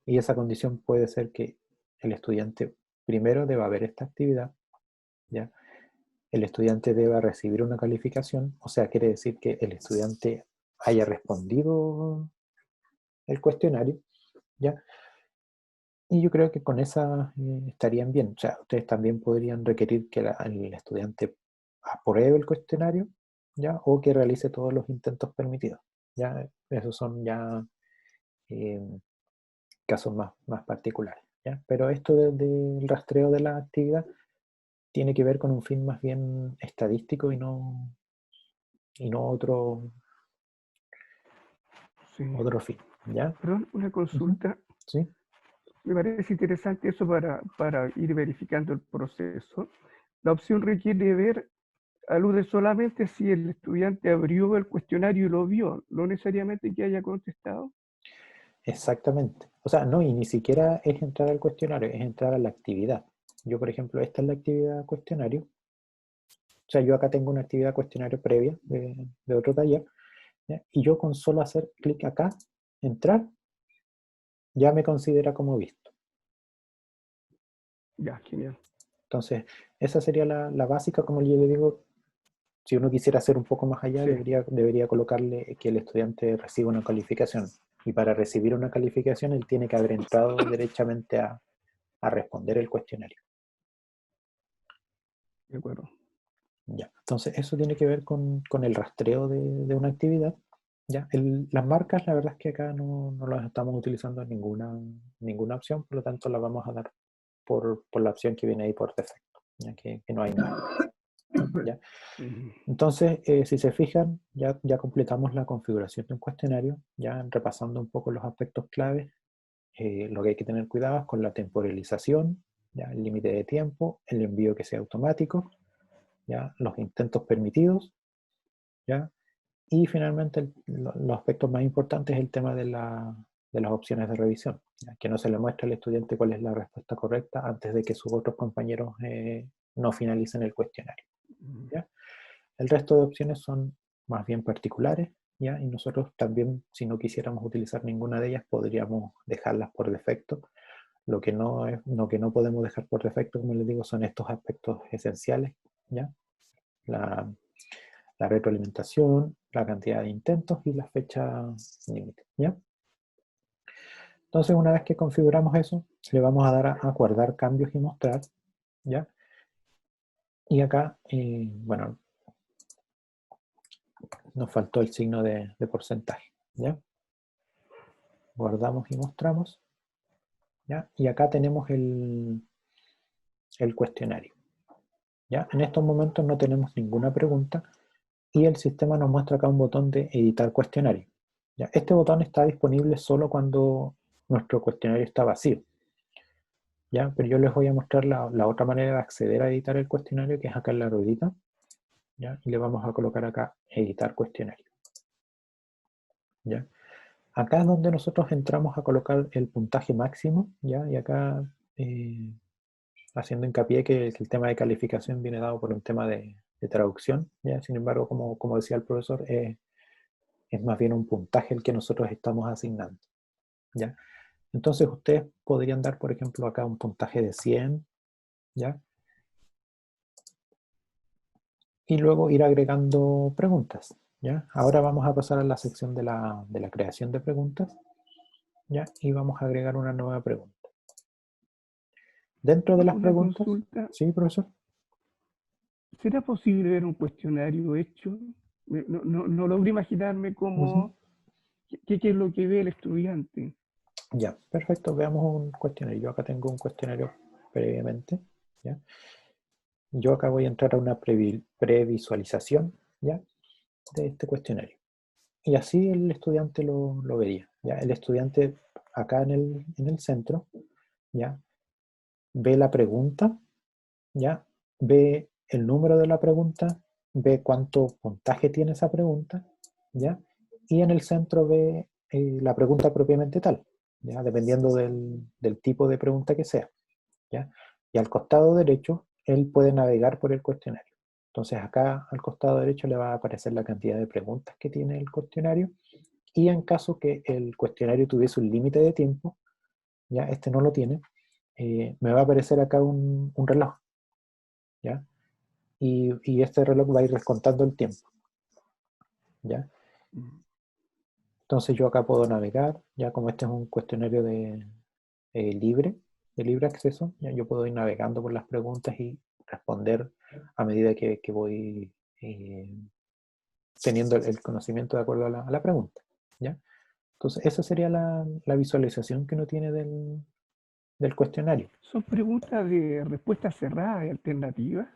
Y esa condición puede ser que el estudiante primero deba ver esta actividad, ¿ya? El estudiante deba recibir una calificación, o sea, quiere decir que el estudiante haya respondido el cuestionario, ¿ya? Y yo creo que con esa estarían bien. O sea, ustedes también podrían requerir que el estudiante apruebe el cuestionario, ¿ya? O que realice todos los intentos permitidos, ¿ya? Esos son ya eh, casos más particulares, ¿ya? Pero esto del rastreo de la actividad tiene que ver con un fin más bien estadístico y no Sí. otro fin, ¿ya? Perdón, una consulta. ¿Sí? Me parece interesante eso para ir verificando el proceso. La opción requiere ver, alude solamente si el estudiante abrió el cuestionario y lo vio, no necesariamente que haya contestado. Exactamente. O sea, no, y ni siquiera es entrar al cuestionario, es entrar a la actividad. Yo, por ejemplo, esta es la actividad cuestionario. O sea, yo acá tengo una actividad cuestionario previa de otro taller, ¿ya? Y yo con solo hacer clic acá, entrar, ya me considera como visto. Ya, genial. Entonces, esa sería la básica, como yo le digo. Si uno quisiera hacer un poco más allá, Sí, debería colocarle que el estudiante reciba una calificación. Y para recibir una calificación, él tiene que haber entrado derechamente a responder el cuestionario. de acuerdo. Ya. Entonces, eso tiene que ver con el rastreo de una actividad. ¿Ya? Las marcas, la verdad es que acá no las estamos utilizando en ninguna opción, por lo tanto, las vamos a dar por la opción que viene ahí por defecto, ya que no hay marca. ¿Ya? Ujú. Entonces, si se fijan, ya completamos la configuración de un cuestionario, ya repasando un poco los aspectos claves. Lo que hay que tener cuidado es con la temporalización, ya el límite de tiempo, el envío que sea automático, ya los intentos permitidos, ya, y finalmente los aspectos más importantes es el tema de las opciones de revisión, ya, que no se le muestre al estudiante cuál es la respuesta correcta antes de que sus otros compañeros no finalicen el cuestionario, ¿ya? El resto de opciones son más bien particulares, ¿ya? Y nosotros también, si no quisiéramos utilizar ninguna de ellas, podríamos dejarlas por defecto. Lo que no podemos dejar por defecto, como les digo, son estos aspectos esenciales, ¿ya? La, la retroalimentación, la cantidad de intentos y la fecha límite, ¿ya? Entonces, una vez que configuramos eso, le vamos a dar a guardar cambios y mostrar, ¿ya? Y acá, bueno, nos faltó el signo de porcentaje, ¿ya? Guardamos y mostramos, ¿ya? Y acá tenemos el cuestionario, ¿ya? En estos momentos no tenemos ninguna pregunta y el sistema nos muestra acá un botón de editar cuestionario, ¿ya? Este botón está disponible solo cuando nuestro cuestionario está vacío, ¿ya? Pero yo les voy a mostrar la otra manera de acceder a editar el cuestionario, que es acá en la ruedita, ¿ya? Y le vamos a colocar acá editar cuestionario, ¿ya? Acá es donde nosotros entramos a colocar el puntaje máximo, ¿ya? Y acá haciendo hincapié que el tema de calificación viene dado por un tema de traducción, ¿ya? Sin embargo, como decía el profesor, es más bien un puntaje el que nosotros estamos asignando, ¿ya? Entonces ustedes podrían dar, por ejemplo, acá un puntaje de 100, ¿ya? Y luego ir agregando preguntas, ¿ya? Ahora vamos a pasar a la sección de la creación de preguntas, ¿ya? Y vamos a agregar una nueva pregunta. Dentro de las Una preguntas, consulta. ¿sí, profesor? ¿Será posible ver un cuestionario hecho? No logro imaginarme Ujú. cómo, qué es lo que ve el estudiante. Ya, perfecto, veamos un cuestionario. Yo acá tengo un cuestionario previamente, ¿ya? Yo acá voy a entrar a una previsualización, ¿ya? De este cuestionario. Y así el estudiante lo vería, ¿ya? El estudiante acá en el centro, ¿ya? ve la pregunta, ¿ya? Ve el número de la pregunta, ve cuánto puntaje tiene esa pregunta, ¿ya? Y en el centro ve la pregunta propiamente tal, ¿ya? Dependiendo del tipo de pregunta que sea, ¿ya? Y al costado derecho, él puede navegar por el cuestionario. Entonces acá al costado derecho le va a aparecer la cantidad de preguntas que tiene el cuestionario, y en caso que el cuestionario tuviese un límite de tiempo, ya este no lo tiene, me va a aparecer acá un reloj, ¿ya? Y este reloj va a ir descontando el tiempo, ¿ya? Entonces yo acá puedo navegar, ya como este es un cuestionario libre, de libre acceso, ya yo puedo ir navegando por las preguntas y responder a medida que voy teniendo el conocimiento de acuerdo a la pregunta, ¿ya? Entonces esa sería la visualización que uno tiene del cuestionario. Son preguntas de respuesta cerrada y alternativas.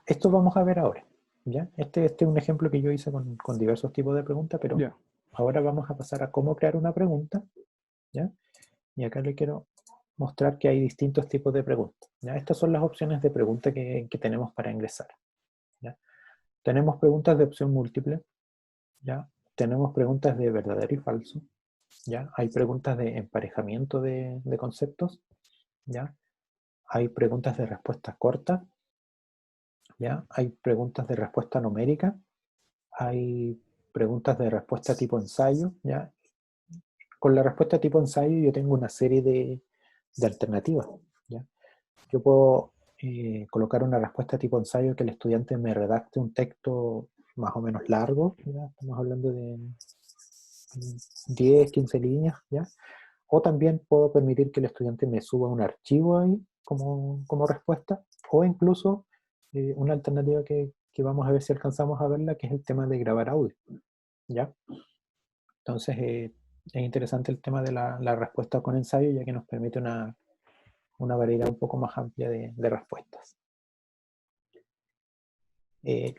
Esto vamos a ver ahora, ¿ya? Este es un ejemplo que yo hice con diversos tipos de preguntas, pero Ya. ahora vamos a pasar a cómo crear una pregunta, ¿ya? Y acá le quiero mostrar que hay distintos tipos de preguntas, ¿ya? Estas son las opciones de pregunta que tenemos para ingresar, ¿ya? Tenemos preguntas de opción múltiple, ¿ya? Tenemos preguntas de verdadero y falso, ¿ya? Hay preguntas de emparejamiento de conceptos, ¿ya? Hay preguntas de respuesta corta, ¿ya? Hay preguntas de respuesta numérica, hay preguntas de respuesta tipo ensayo, ¿ya? Con la respuesta tipo ensayo yo tengo una serie de alternativas, ¿ya? Yo puedo colocar una respuesta tipo ensayo que el estudiante me redacte un texto más o menos largo, ¿ya? Estamos hablando de 10, 15 líneas, ¿ya? O también puedo permitir que el estudiante me suba un archivo ahí como respuesta, o incluso una alternativa que vamos a ver si alcanzamos a verla, que es el tema de grabar audio, ¿ya? Entonces es interesante el tema de la respuesta con ensayo, ya que nos permite una variedad un poco más amplia de respuestas.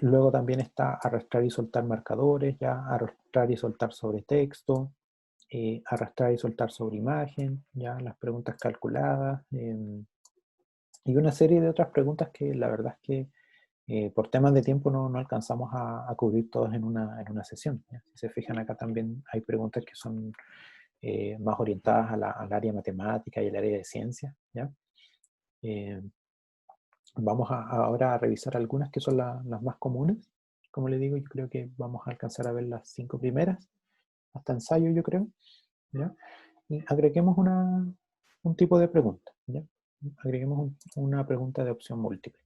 Luego también está arrastrar y soltar marcadores, ya arrastrar y soltar sobre texto, arrastrar y soltar sobre imagen, ya las preguntas calculadas, y una serie de otras preguntas que la verdad es que por temas de tiempo no alcanzamos a cubrir todas en una sesión, ¿ya? Si se fijan acá también hay preguntas que son más orientadas al área matemática y al área de ciencia, ¿ya? Vamos ahora a revisar algunas que son las más comunes. Como le digo, yo creo que vamos a alcanzar a ver las 5 primeras, hasta ensayo yo creo, ¿ya? Y agreguemos un tipo de pregunta, ¿ya? Agreguemos una pregunta de opción múltiple.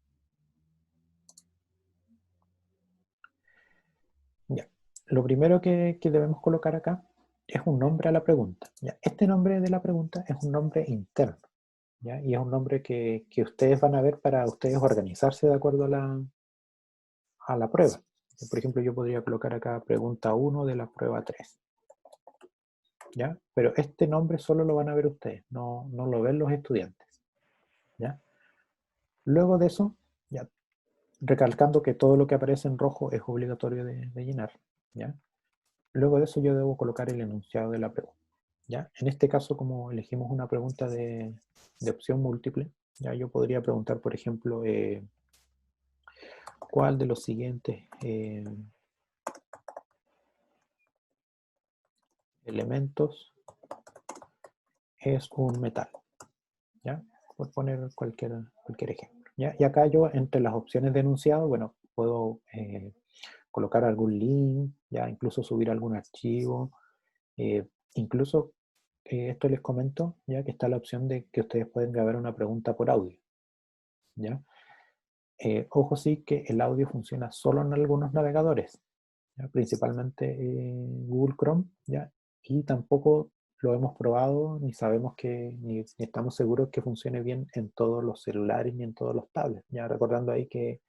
Ya. Lo primero que debemos colocar acá es un nombre a la pregunta, ¿ya? Este nombre de la pregunta es un nombre interno, ¿ya? Y es un nombre que ustedes van a ver para ustedes organizarse de acuerdo a la prueba. Por ejemplo, yo podría colocar acá pregunta 1 de la prueba 3, ¿ya? Pero este nombre solo lo van a ver ustedes, no lo ven los estudiantes, ¿ya? Luego de eso, ya, recalcando que todo lo que aparece en rojo es obligatorio de llenar, ¿ya? Luego de eso yo debo colocar el enunciado de la pregunta, ¿ya? En este caso, como elegimos una pregunta de opción múltiple, ¿ya? Yo podría preguntar, por ejemplo, ¿cuál de los siguientes elementos es un metal? ¿Ya? Por poner cualquier ejemplo, ¿ya? Y acá yo, entre las opciones de enunciado, bueno, puedo colocar algún link, ya incluso subir algún archivo, incluso esto les comento, ya que está la opción de que ustedes pueden grabar una pregunta por audio, ¿ya? Ojo sí que el audio funciona solo en algunos navegadores, ¿ya? Principalmente Google Chrome, ¿ya? Y tampoco lo hemos probado, ni sabemos ni estamos seguros que funcione bien en todos los celulares ni en todos los tablets, ya recordando ahí que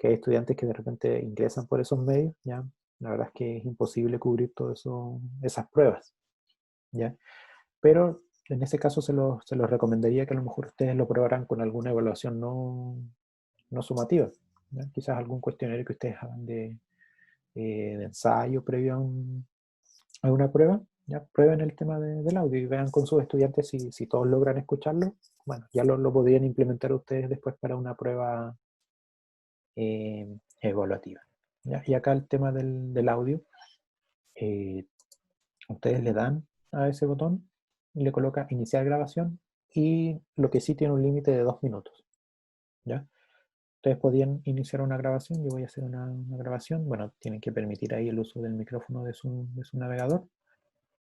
hay estudiantes que de repente ingresan por esos medios, ya la verdad es que es imposible cubrir todas esas pruebas, ya. Pero en ese caso se los recomendaría que a lo mejor ustedes lo probaran con alguna evaluación no sumativa, ¿ya? Quizás algún cuestionario que ustedes hagan de ensayo previo a una prueba, Ya prueben el tema del audio y vean con sus estudiantes si todos logran escucharlo. Bueno, ya lo podrían implementar ustedes después para una prueba evaluativa. ¿Ya? Y acá el tema del audio, ustedes le dan a ese botón y le coloca iniciar grabación, y lo que sí tiene un límite de 2 minutos. ¿Ya? Ustedes podían iniciar una grabación. Yo voy a hacer una grabación. Bueno, tienen que permitir ahí el uso del micrófono de su navegador.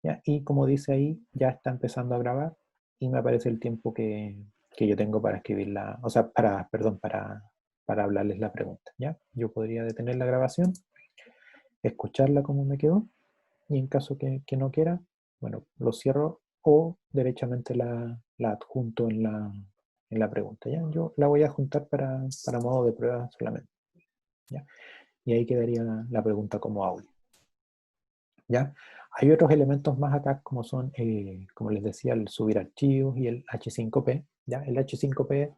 ¿Ya? Y como dice ahí, ya está empezando a grabar y me aparece el tiempo que yo tengo para escribirla, o sea, perdón, para hablarles la pregunta. ¿Ya? Yo podría detener la grabación, escucharla como me quedó, y en caso que no quiera, bueno, lo cierro o derechamente la adjunto en la pregunta. ¿Ya? Yo la voy a adjuntar para modo de prueba solamente. ¿Ya? Y ahí quedaría la pregunta como audio. ¿Ya? Hay otros elementos más acá, como son, como les decía, el subir archivos y el H5P. ¿Ya? El H5P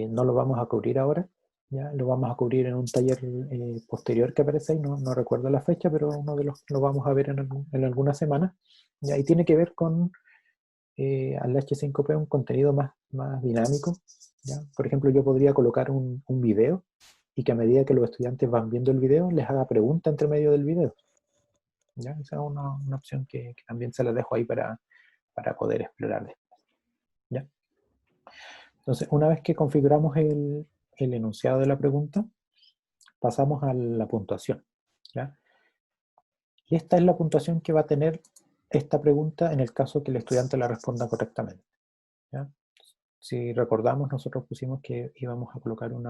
no lo vamos a cubrir ahora, ¿ya? Lo vamos a cubrir en un taller posterior que aparece ahí, no recuerdo la fecha, pero uno de los lo vamos a ver en alguna semana. ¿Ya? Y tiene que ver con al H5P un contenido más dinámico. ¿Ya? Por ejemplo, yo podría colocar un video y que a medida que los estudiantes van viendo el video, les haga preguntas entre medio del video. ¿Ya? Esa es una opción que también se la dejo ahí para poder explorar después. ¿Ya? Entonces, una vez que configuramos el enunciado de la pregunta, pasamos a la puntuación. ¿Ya? Y esta es la puntuación que va a tener esta pregunta en el caso que el estudiante la responda correctamente. ¿Ya? Si recordamos, nosotros pusimos que íbamos a colocar un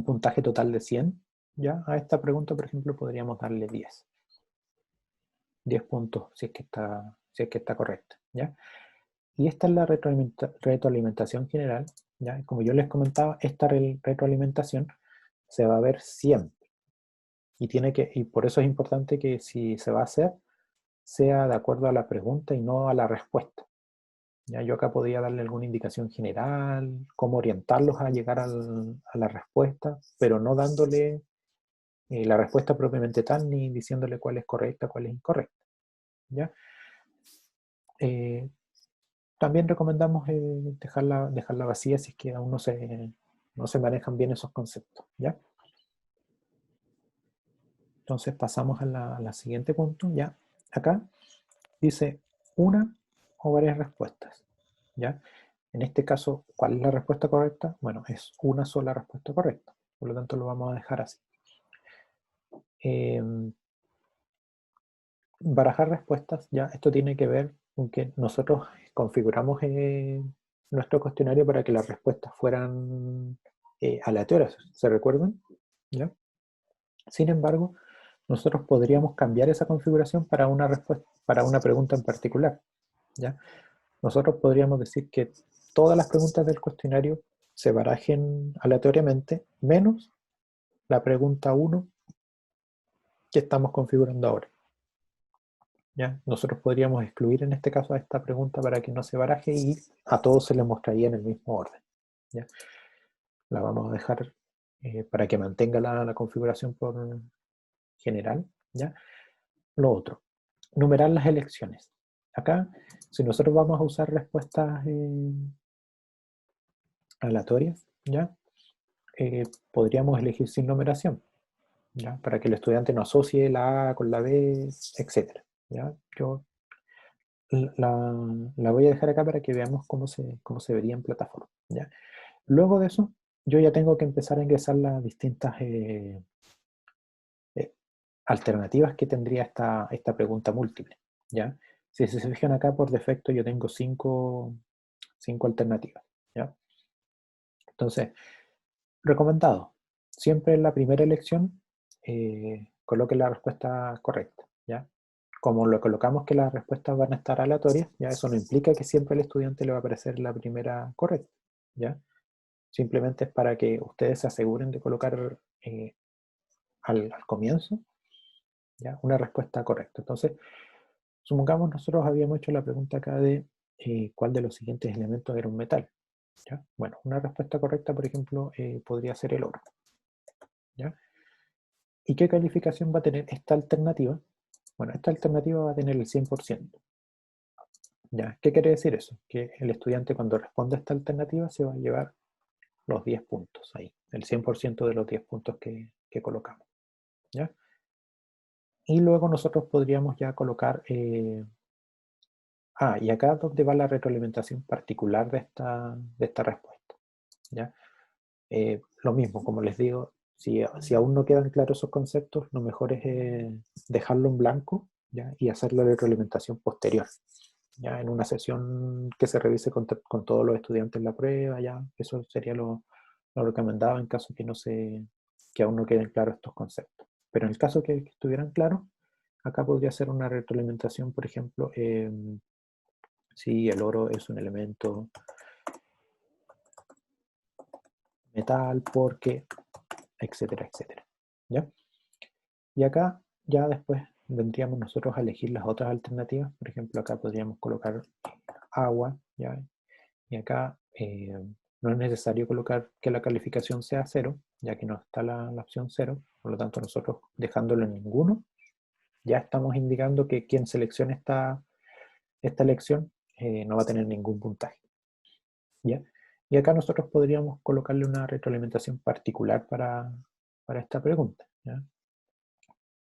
puntaje total de 100. ¿Ya? A esta pregunta, por ejemplo, podríamos darle 10. 10 puntos si es que está correcta. ¿Ya? Y esta es la retroalimentación general. ¿Ya? Como yo les comentaba, esta retroalimentación se va a ver siempre. Y por eso es importante que si se va a hacer, sea de acuerdo a la pregunta y no a la respuesta. ¿Ya? Yo acá podría darle alguna indicación general, cómo orientarlos a llegar a la respuesta, pero no dándole la respuesta propiamente tal, ni diciéndole cuál es correcta, cuál es incorrecta. ¿Ya? También recomendamos dejarla vacía si es que aún no se manejan bien esos conceptos. ¿Ya? Entonces pasamos a la siguiente punto. ¿Ya? Acá dice una o varias respuestas. ¿Ya? En este caso, ¿cuál es la respuesta correcta? Bueno, es una sola respuesta correcta. Por lo tanto, lo vamos a dejar así. Barajar respuestas, ya esto tiene que ver con que nosotros configuramos nuestro cuestionario para que las respuestas fueran aleatorias, ¿se recuerdan? ¿Ya? Sin embargo, nosotros podríamos cambiar esa configuración para una respuesta, para una pregunta en particular. ¿Ya? Nosotros podríamos decir que todas las preguntas del cuestionario se barajen aleatoriamente, menos la pregunta 1 que estamos configurando ahora. ¿Ya? Nosotros podríamos excluir en este caso a esta pregunta para que no se baraje y a todos se les mostraría en el mismo orden. ¿Ya? La vamos a dejar para que mantenga la configuración por general. ¿Ya? Lo otro, numerar las elecciones. Acá, si nosotros vamos a usar respuestas aleatorias, ¿ya? Podríamos elegir sin numeración, ¿ya? Para que el estudiante no asocie la A con la B, etc. ¿Ya? Yo la voy a dejar acá para que veamos cómo se vería en plataforma. ¿Ya? Luego de eso, yo ya tengo que empezar a ingresar las distintas alternativas que tendría esta pregunta múltiple. ¿Ya? Si se fijan acá, por defecto yo tengo cinco alternativas. ¿Ya? Entonces, recomendado, siempre en la primera elección coloque la respuesta correcta. ¿Ya? Como lo colocamos que las respuestas van a estar aleatorias, ya eso no implica que siempre al estudiante le va a aparecer la primera correcta. ¿Ya? Simplemente es para que ustedes se aseguren de colocar al comienzo, ¿ya? Una respuesta correcta. Entonces, supongamos nosotros habíamos hecho la pregunta acá de cuál de los siguientes elementos era un metal. ¿Ya? Bueno, una respuesta correcta, por ejemplo, podría ser el oro. ¿Ya? ¿Y qué calificación va a tener esta alternativa? Bueno, esta alternativa va a tener el 100%. ¿Ya? ¿Qué quiere decir eso? Que el estudiante cuando responde a esta alternativa se va a llevar los 10 puntos ahí, el 100% de los 10 puntos que colocamos. ¿Ya? Y luego nosotros podríamos ya colocar... y acá es donde va la retroalimentación particular de esta respuesta. ¿Ya? Lo mismo, como les digo, si aún no quedan claros esos conceptos, lo mejor es dejarlo en blanco, ¿ya? Y hacer la retroalimentación posterior. Ya en una sesión que se revise con todos los estudiantes la prueba, ya eso sería lo recomendado en caso que aún no queden claros estos conceptos. Pero en el caso que estuvieran claros, acá podría ser una retroalimentación, por ejemplo, si el oro es un elemento metal, porque, etcétera, etcétera. ¿Ya? Y acá ya después vendríamos nosotros a elegir las otras alternativas. Por ejemplo, acá podríamos colocar agua, ¿ya? Y acá no es necesario colocar que la calificación sea 0, ya que no está la opción 0. Por lo tanto, nosotros dejándolo en ninguno, ya estamos indicando que quien seleccione esta elección no va a tener ningún puntaje. ¿Ya? Y acá nosotros podríamos colocarle una retroalimentación particular para esta pregunta. ¿Ya?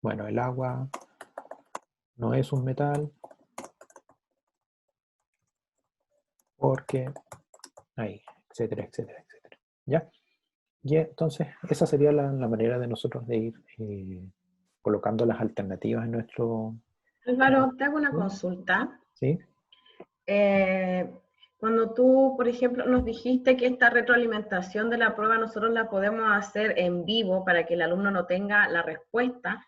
Bueno, el agua no es un metal porque ahí, etcétera, etcétera, etcétera. ¿Ya? Y entonces esa sería la manera de nosotros de ir colocando las alternativas en nuestro... Álvaro, te hago una consulta. ¿Sí? Cuando tú, por ejemplo, nos dijiste que esta retroalimentación de la prueba nosotros la podemos hacer en vivo para que el alumno no tenga la respuesta.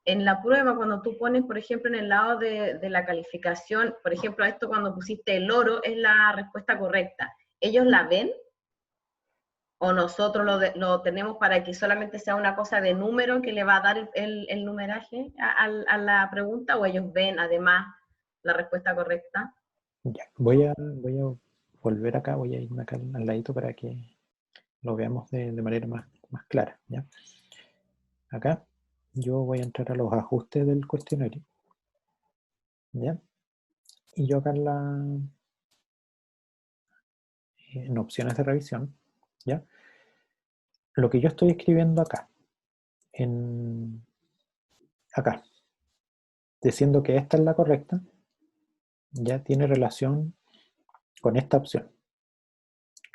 En la prueba, cuando tú pones, por ejemplo, en el lado de la calificación, por ejemplo, esto cuando pusiste el oro es la respuesta correcta. ¿Ellos la ven? ¿O nosotros lo tenemos para que solamente sea una cosa de número que le va a dar el numeraje a la pregunta? ¿O ellos ven además la respuesta correcta? Ya. Voy a volver acá, voy a irme acá al ladito para que lo veamos de manera más clara. ¿Ya? Acá yo voy a entrar a los ajustes del cuestionario. ¿Ya? Y yo acá en opciones de revisión, ¿ya? Lo que yo estoy escribiendo acá, acá, diciendo que esta es la correcta, ya tiene relación con esta opción,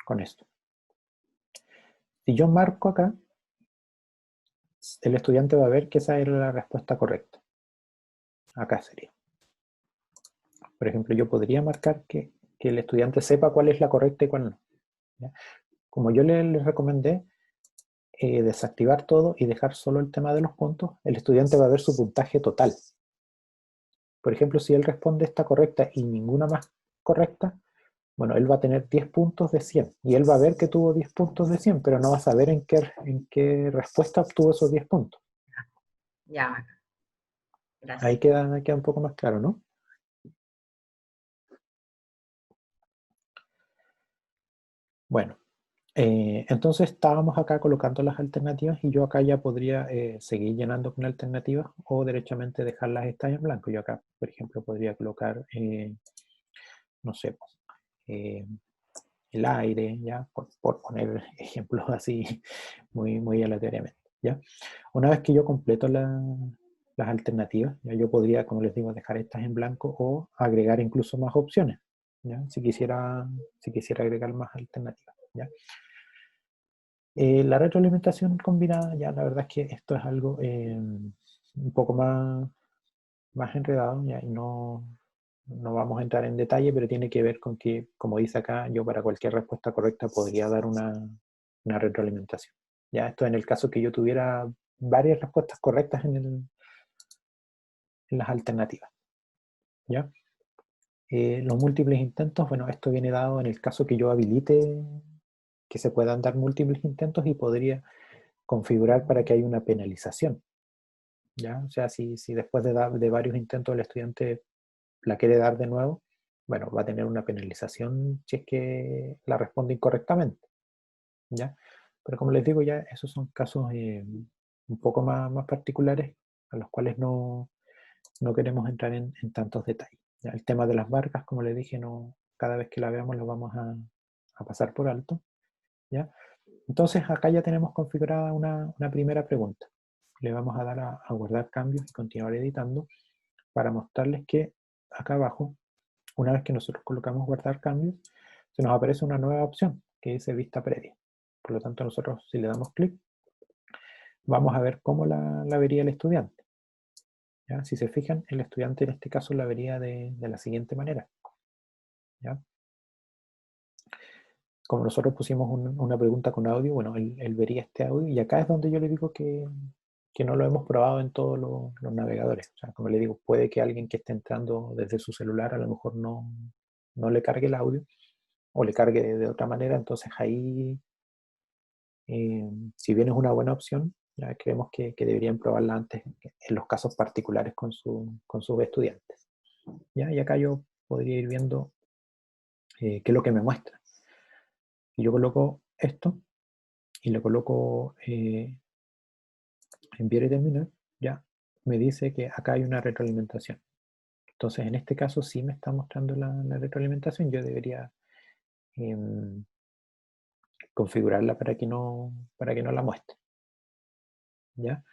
con esto. Si yo marco acá, el estudiante va a ver que esa era la respuesta correcta. Acá sería. Por ejemplo, yo podría marcar que el estudiante sepa cuál es la correcta y cuál no. ¿Ya? Como yo les recomendé, desactivar todo y dejar solo el tema de los puntos, el estudiante va a ver su puntaje total. Por ejemplo, si él responde esta correcta y ninguna más correcta, bueno, él va a tener 10 puntos de 100 y él va a ver que tuvo 10 puntos de 100, pero no va a saber en qué respuesta obtuvo esos 10 puntos. Ya, gracias. Ahí queda un poco más claro, ¿no? Bueno, entonces estábamos acá colocando las alternativas y yo acá ya podría seguir llenando con alternativas o derechamente dejarlas estas en blanco. Yo acá, por ejemplo, podría colocar, no sé, el aire, ¿ya? Por poner ejemplos así muy aleatoriamente, ¿ya? Una vez que yo completo las alternativas, ya yo podría, como les digo, dejar estas en blanco o agregar incluso más opciones, ¿ya? Si quisiera agregar más alternativas, ¿ya? La retroalimentación combinada, ya la verdad es que esto es algo un poco más enredado, ¿ya? Y no vamos a entrar en detalle, pero tiene que ver con que, como dice acá, yo para cualquier respuesta correcta podría dar una retroalimentación. Ya, esto en el caso que yo tuviera varias respuestas correctas en las alternativas. ¿Ya? Los múltiples intentos, bueno, esto viene dado en el caso que yo habilite que se puedan dar múltiples intentos y podría configurar para que haya una penalización. ¿Ya? O sea, si después de varios intentos el estudiante la quiere dar de nuevo, bueno, va a tener una penalización si es que la responde incorrectamente. ¿Ya? Pero como les digo, ya esos son casos un poco más particulares a los cuales no no queremos entrar en tantos detalles. ¿Ya? El tema de las marcas, como les dije, no, cada vez que la veamos lo vamos a pasar por alto. ¿Ya? Entonces acá ya tenemos configurada una primera pregunta. Le vamos a dar a guardar cambios y continuar editando para mostrarles que acá abajo, una vez que nosotros colocamos guardar cambios, se nos aparece una nueva opción que dice vista previa. Por lo tanto, nosotros si le damos clic, vamos a ver cómo la vería el estudiante. ¿Ya? Si se fijan, el estudiante en este caso la vería de la siguiente manera. ¿Ya? Como nosotros pusimos una pregunta con audio, bueno, él vería este audio y acá es donde yo le digo que no lo hemos probado en todos los navegadores. O sea, como le digo, puede que alguien que esté entrando desde su celular a lo mejor no le cargue el audio o le cargue de otra manera, entonces ahí, si bien es una buena opción, ya creemos que deberían probarla antes en los casos particulares con sus estudiantes. ¿Ya? Y acá yo podría ir viendo qué es lo que me muestra. Y yo coloco esto y le coloco enviar y terminar, ya me dice que acá hay una retroalimentación. Entonces, en este caso sí me está mostrando la retroalimentación. Yo debería configurarla para que no la muestre. ¿Ya?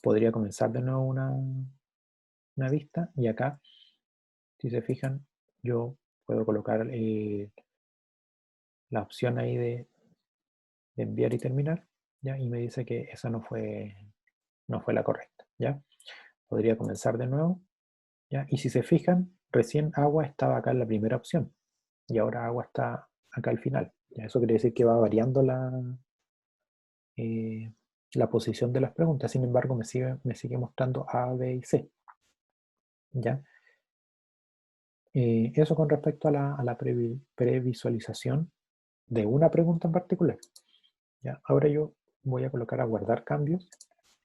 Podría comenzar de nuevo una vista y acá, si se fijan, yo puedo colocar la opción ahí de enviar y terminar, ¿ya? Y me dice que esa no fue la correcta, ¿ya? Podría comenzar de nuevo, ¿ya? Y si se fijan, recién agua estaba acá en la primera opción y ahora agua está acá al final. ¿Ya? Eso quiere decir que va variando la posición de las preguntas. Sin embargo, me sigue mostrando A, B y C. ¿Ya? Eso con respecto a la previsualización de una pregunta en particular. ¿Ya? Ahora yo voy a colocar a guardar cambios.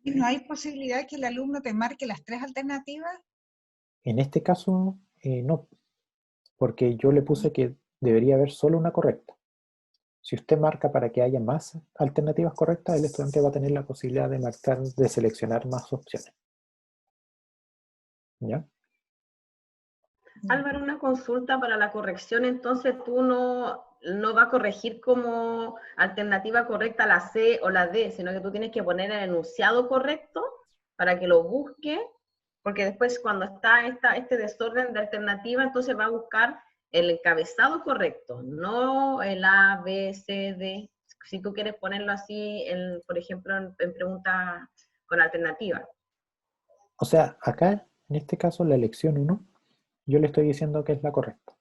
¿Y no hay posibilidad que el alumno te marque las 3 alternativas? En este caso, no, porque yo le puse que debería haber solo una correcta. Si usted marca para que haya más alternativas correctas, el estudiante va a tener la posibilidad de seleccionar más opciones. ¿Ya? Álvaro, una consulta para la corrección, entonces tú no vas a corregir como alternativa correcta la C o la D, sino que tú tienes que poner el enunciado correcto para que lo busque, porque después cuando está este desorden de alternativa, entonces va a buscar el encabezado correcto, no el A, B, C, D. Si tú quieres ponerlo así, por ejemplo, en preguntas con alternativa. O sea, acá, en este caso, la elección 1, yo le estoy diciendo que es la correcta.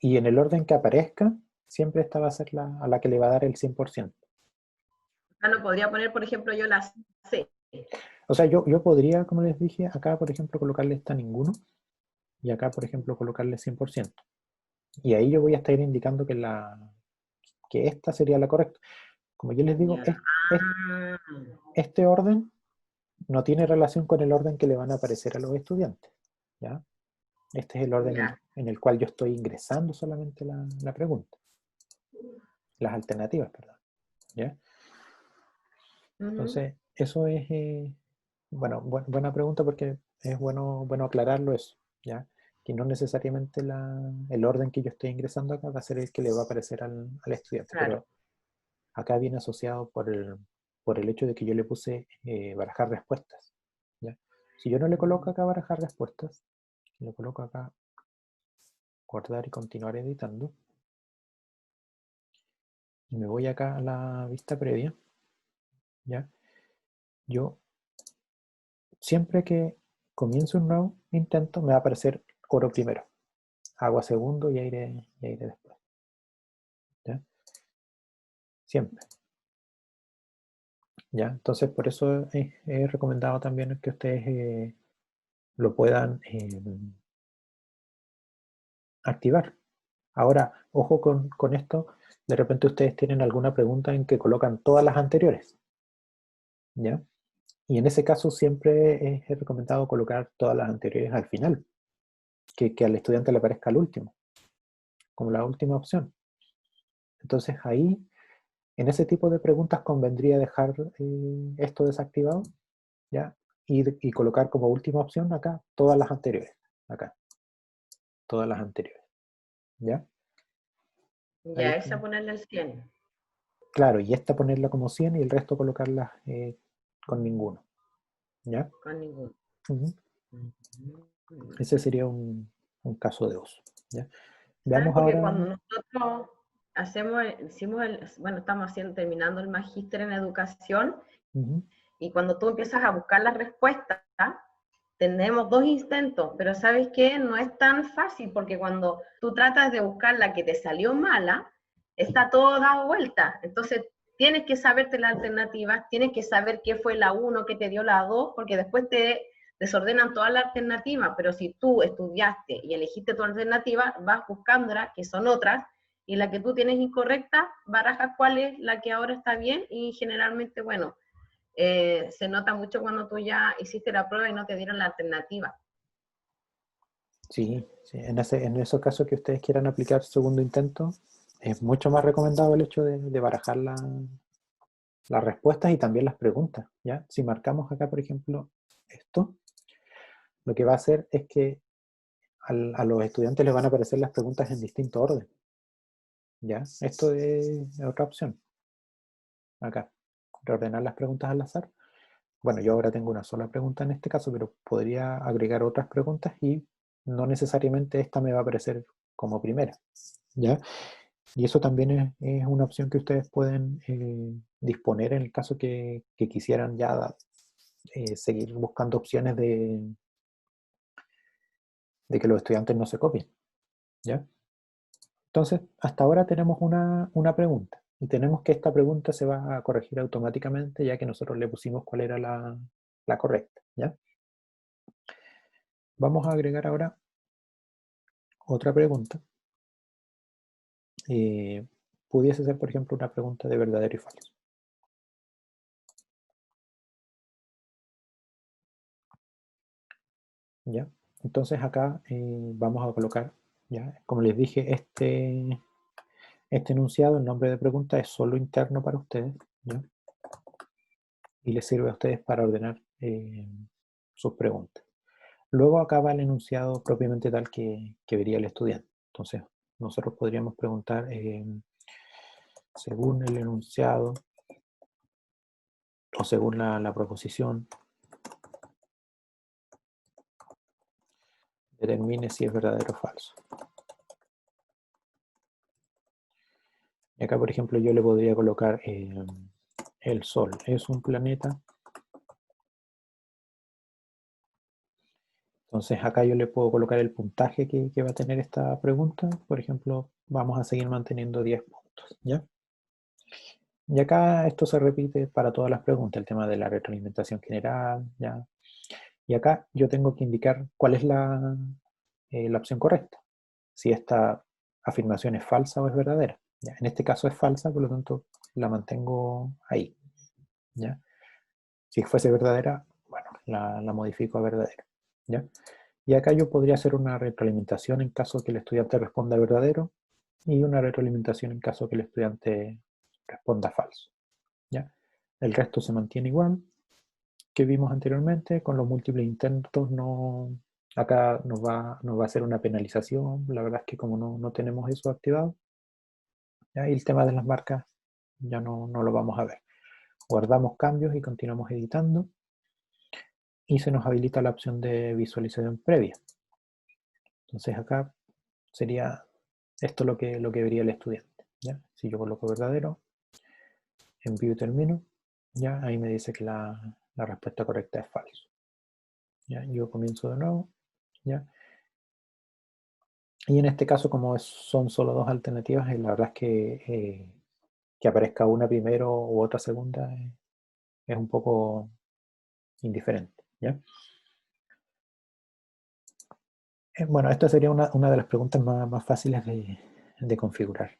Y en el orden que aparezca, siempre esta va a ser a la que le va a dar el 100%. Acá no podría poner, por ejemplo, yo la C. O sea, yo podría, como les dije, acá, por ejemplo, colocarle esta ninguno. Y acá, por ejemplo, colocarle 100%. Y ahí yo voy a estar indicando que esta sería la correcta. Como yo les digo, este orden no tiene relación con el orden que le van a aparecer a los estudiantes. ¿Ya? Este es el orden en el cual yo estoy ingresando solamente la pregunta. Las alternativas, perdón. ¿Ya? Entonces, eso es, bueno, buena pregunta porque es bueno aclararlo eso, ¿ya? Que no necesariamente el orden que yo estoy ingresando acá va a ser el que le va a aparecer al estudiante, Claro. pero acá viene asociado por el hecho de que yo le puse barajar respuestas, ¿ya? Si yo no le coloco acá barajar respuestas, le coloco acá guardar y continuar editando, y me voy acá a la vista previa, ¿ya? Yo siempre que comienzo un nuevo intento me va a aparecer oro primero, agua segundo y aire después. ¿Ya? Siempre. ¿Ya? Entonces por eso he recomendado también que ustedes lo puedan activar. Ahora, ojo con esto, de repente ustedes tienen alguna pregunta en que colocan todas las anteriores. ¿Ya? Y en ese caso siempre he recomendado colocar todas las anteriores al final, que al estudiante le aparezca al último, como la última opción. Entonces ahí, en ese tipo de preguntas convendría dejar esto desactivado, ¿ya? y colocar como última opción acá todas las anteriores. Acá. Todas las anteriores. ¿Ya? Ahí Ya, esa está. ponerle el 100. Claro, y esta ponerla como 100 y el resto colocarlas con ninguno. ¿Ya? Con ninguno. Ujú. Ese sería un caso de uso. ¿Ya? ¿Sabes? Veamos Porque ahora. cuando nosotros estamos terminando el magíster en educación, Ujú. y cuando tú empiezas a buscar las respuestas, tenemos dos intentos, pero ¿sabes qué? No es tan fácil, porque cuando tú tratas de buscar la que te salió mala, está todo dado vuelta. Entonces, tienes que saberte las alternativas, tienes que saber qué fue la 1 que te dio la 2, porque después te desordenan todas las alternativas, pero si tú estudiaste y elegiste tu alternativa, vas buscándola, que son otras, y la que tú tienes incorrecta, barajas cuál es la que ahora está bien, y generalmente, bueno, se nota mucho cuando tú ya hiciste la prueba y no te dieron la alternativa. Sí, sí. En esos casos que ustedes quieran aplicar segundo intento, es mucho más recomendado el hecho de barajar las respuestas y también las preguntas. ¿Ya? Si marcamos acá, por ejemplo, esto, lo que va a hacer es que a los estudiantes les van a aparecer las preguntas en distinto orden. ¿Ya? Esto es otra opción. Acá, reordenar las preguntas al azar. Bueno, yo ahora tengo una sola pregunta en este caso, pero podría agregar otras preguntas y no necesariamente esta me va a aparecer como primera. ¿Ya? Y eso también es una opción que ustedes pueden disponer en el caso que quisieran ya seguir buscando opciones de que los estudiantes no se copien. ¿Ya? Entonces, hasta ahora tenemos una pregunta y tenemos que esta pregunta se va a corregir automáticamente ya que nosotros le pusimos cuál era la correcta. ¿Ya? Vamos a agregar ahora otra pregunta. Pudiese ser, por ejemplo, una pregunta de verdadero y falso. ¿Ya? Entonces acá vamos a colocar, ¿ya? Como les dije, este enunciado, el nombre de pregunta, es solo interno para ustedes, ¿ya? Y les sirve a ustedes para ordenar sus preguntas. Luego acá va el enunciado propiamente tal que vería el estudiante. Entonces, nosotros podríamos preguntar, según el enunciado o según la proposición, determine si es verdadero o falso. Y acá, por ejemplo, yo le podría colocar el Sol es un planeta. Entonces acá yo le puedo colocar el puntaje que va a tener esta pregunta. Por ejemplo, vamos a seguir manteniendo 10 puntos, ¿ya? Y acá esto se repite para todas las preguntas, el tema de la retroalimentación general, ¿ya? Y acá yo tengo que indicar cuál es la opción correcta. Si esta afirmación es falsa o es verdadera. ¿Ya? En este caso es falsa, por lo tanto la mantengo ahí, ¿ya? Si fuese verdadera, bueno, la modifico a verdadera, ¿ya? Y acá yo podría hacer una retroalimentación en caso que el estudiante responda verdadero y una retroalimentación en caso que el estudiante responda falso, ¿ya? El resto se mantiene igual que vimos anteriormente, con los múltiples intentos no, acá nos va a hacer una penalización, la verdad es que como no tenemos eso activado, ¿ya? Y el tema de las marcas ya no lo vamos a ver. Guardamos cambios y continuamos editando y se nos habilita la opción de visualización previa. Entonces acá sería esto lo que vería el estudiante, ¿ya? Si yo coloco verdadero, envío y termino, ya ahí me dice que la respuesta correcta es falso. ¿Ya? Yo comienzo de nuevo, ¿ya? Y en este caso, como son solo dos alternativas, la verdad es que aparezca una primero u otra segunda es un poco indiferente, ¿ya? Bueno, esta sería una de las preguntas más fáciles de configurar.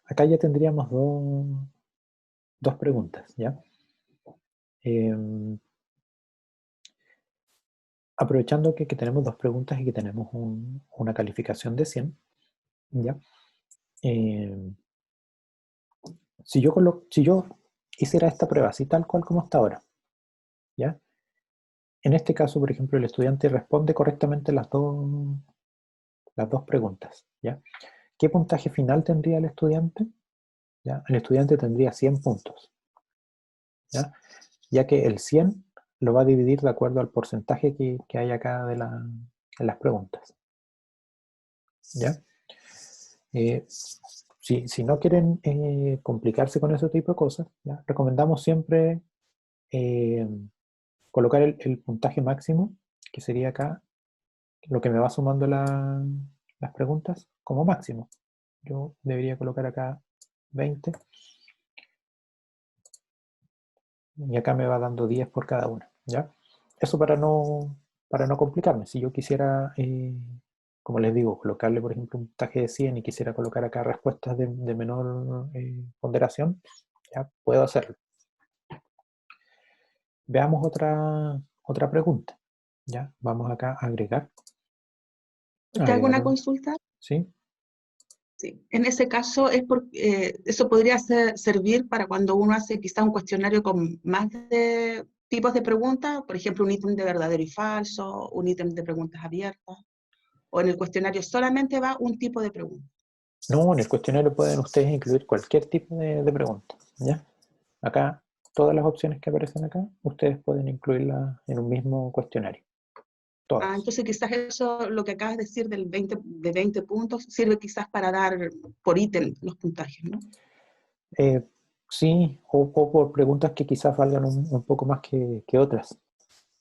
Acá ya tendríamos dos preguntas, ¿ya? Aprovechando que tenemos dos preguntas y que tenemos una calificación de 100, ¿ya? Si yo hiciera esta prueba, así tal cual como está ahora. ¿Ya? En este caso, por ejemplo, el estudiante responde correctamente las dos preguntas. ¿Ya? ¿Qué puntaje final tendría el estudiante? ¿Ya? El estudiante tendría 100 puntos. ¿Ya? Ya que el 100 lo va a dividir de acuerdo al porcentaje que hay acá en las preguntas. ¿Ya? Si no quieren complicarse con ese tipo de cosas, ¿ya? Recomendamos siempre colocar el puntaje máximo, que sería acá lo que me va sumando las preguntas, como máximo. Yo debería colocar acá 20 y acá me va dando 10 por cada una. ¿Ya? Eso para no complicarme. Si yo quisiera, como les digo, colocarle, por ejemplo, un puntaje de 100 y quisiera colocar acá respuestas de menor ponderación, ya puedo hacerlo. Veamos otra pregunta. ¿Ya? Vamos acá a agregar. ¿Te hago una consulta? ¿Sí? Sí. En ese caso, eso podría servir para cuando uno hace quizá un cuestionario con más de tipos de preguntas, por ejemplo, un ítem de verdadero y falso, un ítem de preguntas abiertas, o en el cuestionario solamente va un tipo de pregunta. No, en el cuestionario pueden ustedes incluir cualquier tipo de pregunta. ¿Ya? Acá, todas las opciones que aparecen acá, ustedes pueden incluirlas en un mismo cuestionario. Todas. Entonces quizás eso, lo que acabas de decir de 20 puntos, sirve quizás para dar por ítem los puntajes, ¿no? Sí, o por preguntas que quizás valgan un poco más que otras.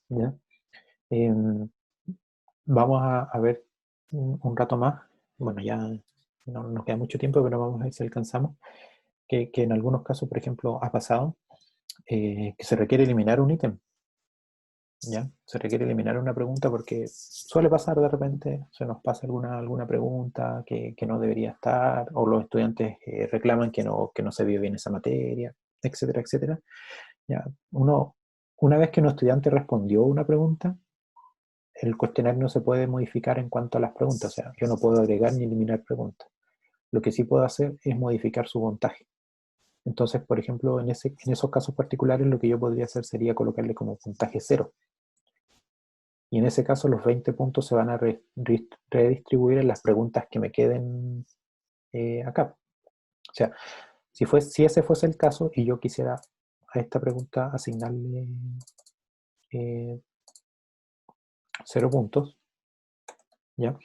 ¿Ya? Vamos a ver un rato más. Bueno, ya no nos queda mucho tiempo, pero vamos a ver si alcanzamos. Que en algunos casos, por ejemplo, ha pasado que se requiere eliminar un ítem. ¿Ya? Se requiere eliminar una pregunta porque suele pasar de repente, se nos pasa alguna pregunta que no debería estar, o los estudiantes reclaman que no se vio bien esa materia, etcétera, etcétera. ¿Ya? Una vez que un estudiante respondió una pregunta, el cuestionario no se puede modificar en cuanto a las preguntas, o sea, yo no puedo agregar ni eliminar preguntas. Lo que sí puedo hacer es modificar su puntaje. Entonces, por ejemplo, en esos casos particulares, lo que yo podría hacer sería colocarle como puntaje 0. Y en ese caso los 20 puntos se van a redistribuir en las preguntas que me queden acá. O sea, si ese fuese el caso y yo quisiera a esta pregunta asignarle 0 puntos, ¿ya?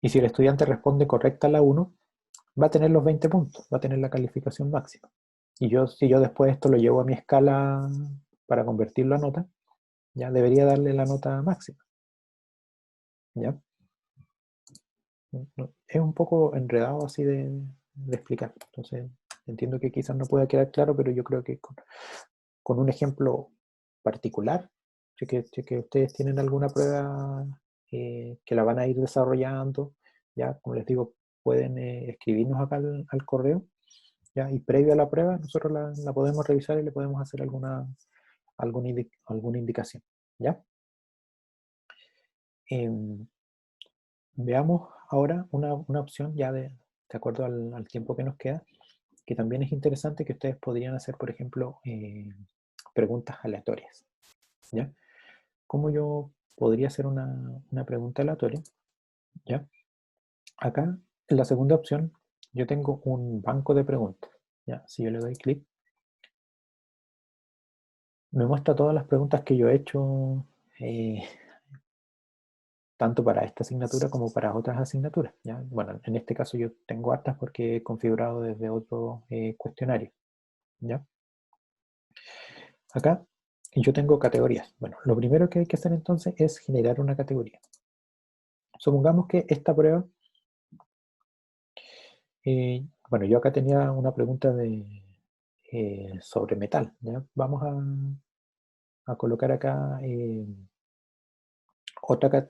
Y si el estudiante responde correcta a la 1, va a tener los 20 puntos, va a tener la calificación máxima. Y si yo después esto lo llevo a mi escala para convertirlo a nota, ya debería darle la nota máxima. ¿Ya? Es un poco enredado así de explicar. Entonces, entiendo que quizás no pueda quedar claro, pero yo creo que con un ejemplo particular, que ustedes tienen alguna prueba que la van a ir desarrollando, ya, como les digo, pueden escribirnos acá al correo, ya, y previo a la prueba nosotros la podemos revisar y le podemos hacer alguna indicación, ¿ya? Veamos ahora una opción ya de acuerdo al tiempo que nos queda, que también es interesante, que ustedes podrían hacer, por ejemplo, preguntas aleatorias. ¿Ya? ¿Cómo yo podría hacer una pregunta aleatoria? ¿Ya? Acá, en la segunda opción, yo tengo un banco de preguntas. ¿Ya? Si yo le doy clic, me muestra todas las preguntas que yo he hecho tanto para esta asignatura como para otras asignaturas. ¿Ya? Bueno, en este caso yo tengo hartas porque he configurado desde otro cuestionario. ¿Ya? Acá yo tengo categorías. Bueno, lo primero que hay que hacer entonces es generar una categoría. Supongamos que esta prueba, bueno, yo acá tenía una pregunta sobre metal. ¿Ya? Vamos a colocar acá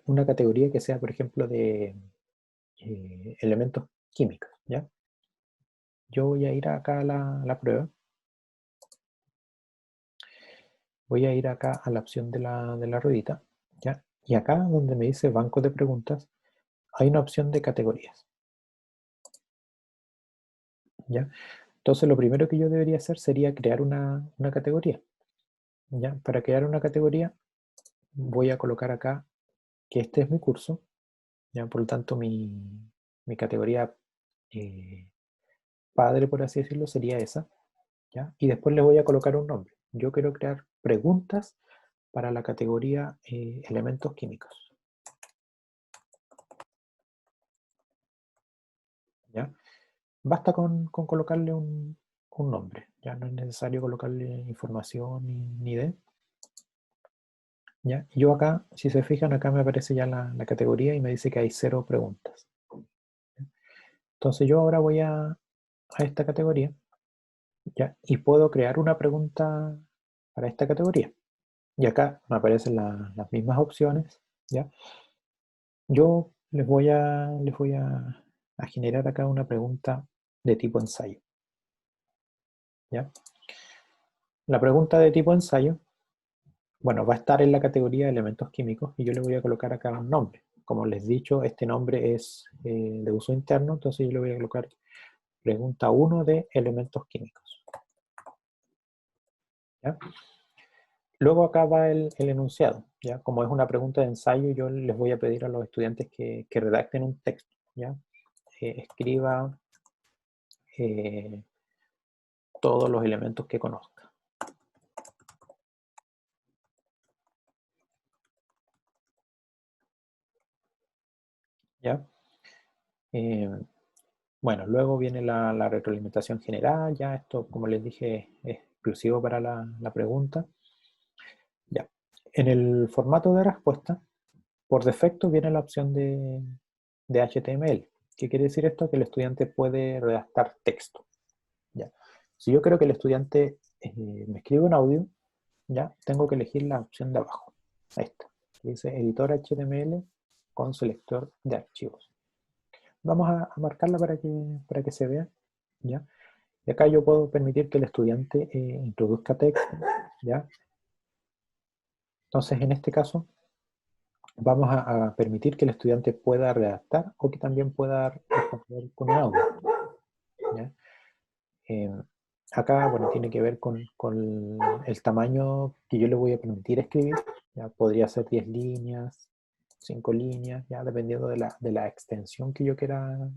una categoría que sea, por ejemplo, de elementos químicos. ¿Ya? Yo voy a ir acá a la prueba. Voy a ir acá a la opción de la ruedita. ¿Ya? Y acá donde me dice banco de preguntas, hay una opción de categorías. ¿Ya? Entonces lo primero que yo debería hacer sería crear una categoría. ¿Ya? Para crear una categoría voy a colocar acá que este es mi curso. ¿Ya? Por lo tanto mi categoría padre, por así decirlo, sería esa. ¿Ya? Y después le voy a colocar un nombre. Yo quiero crear preguntas para la categoría elementos químicos. ¿Ya? Basta con colocarle un nombre. Ya no es necesario colocarle información ni idea. ¿Ya? Yo acá, si se fijan, acá me aparece ya la categoría y me dice que hay 0 preguntas. Entonces yo ahora voy a esta categoría, ¿ya? Y puedo crear una pregunta para esta categoría. Y acá me aparecen las mismas opciones, ¿ya? Yo les voy a generar acá una pregunta de tipo ensayo, ¿ya? La pregunta de tipo ensayo, bueno, va a estar en la categoría de elementos químicos y yo le voy a colocar acá un nombre. Como les he dicho, este nombre es de uso interno, entonces yo le voy a colocar pregunta 1 de elementos químicos. ¿Ya? Luego acá va el enunciado. ¿Ya? Como es una pregunta de ensayo, yo les voy a pedir a los estudiantes que redacten un texto. ¿Ya? Escriba todos los elementos que conozca. ¿Ya? Bueno, luego viene la retroalimentación general. Ya esto, como les dije, es exclusivo para la pregunta. Ya. En el formato de respuesta, por defecto viene la opción de HTML. ¿Qué quiere decir esto? Que el estudiante puede redactar texto. ¿Ya? Si yo quiero que el estudiante me escriba un audio, ya tengo que elegir la opción de abajo. Esta, que dice editor HTML con selector de archivos. Vamos a marcarla para que se vea. ¿Ya? Y acá yo puedo permitir que el estudiante introduzca texto. ¿Ya? Entonces, en este caso, vamos a permitir que el estudiante pueda redactar o que también pueda responder con un audio. ¿Ya? Acá, bueno, tiene que ver con el tamaño que yo le voy a permitir escribir. Ya podría ser 10 líneas, 5 líneas, ya dependiendo de la extensión que yo quiera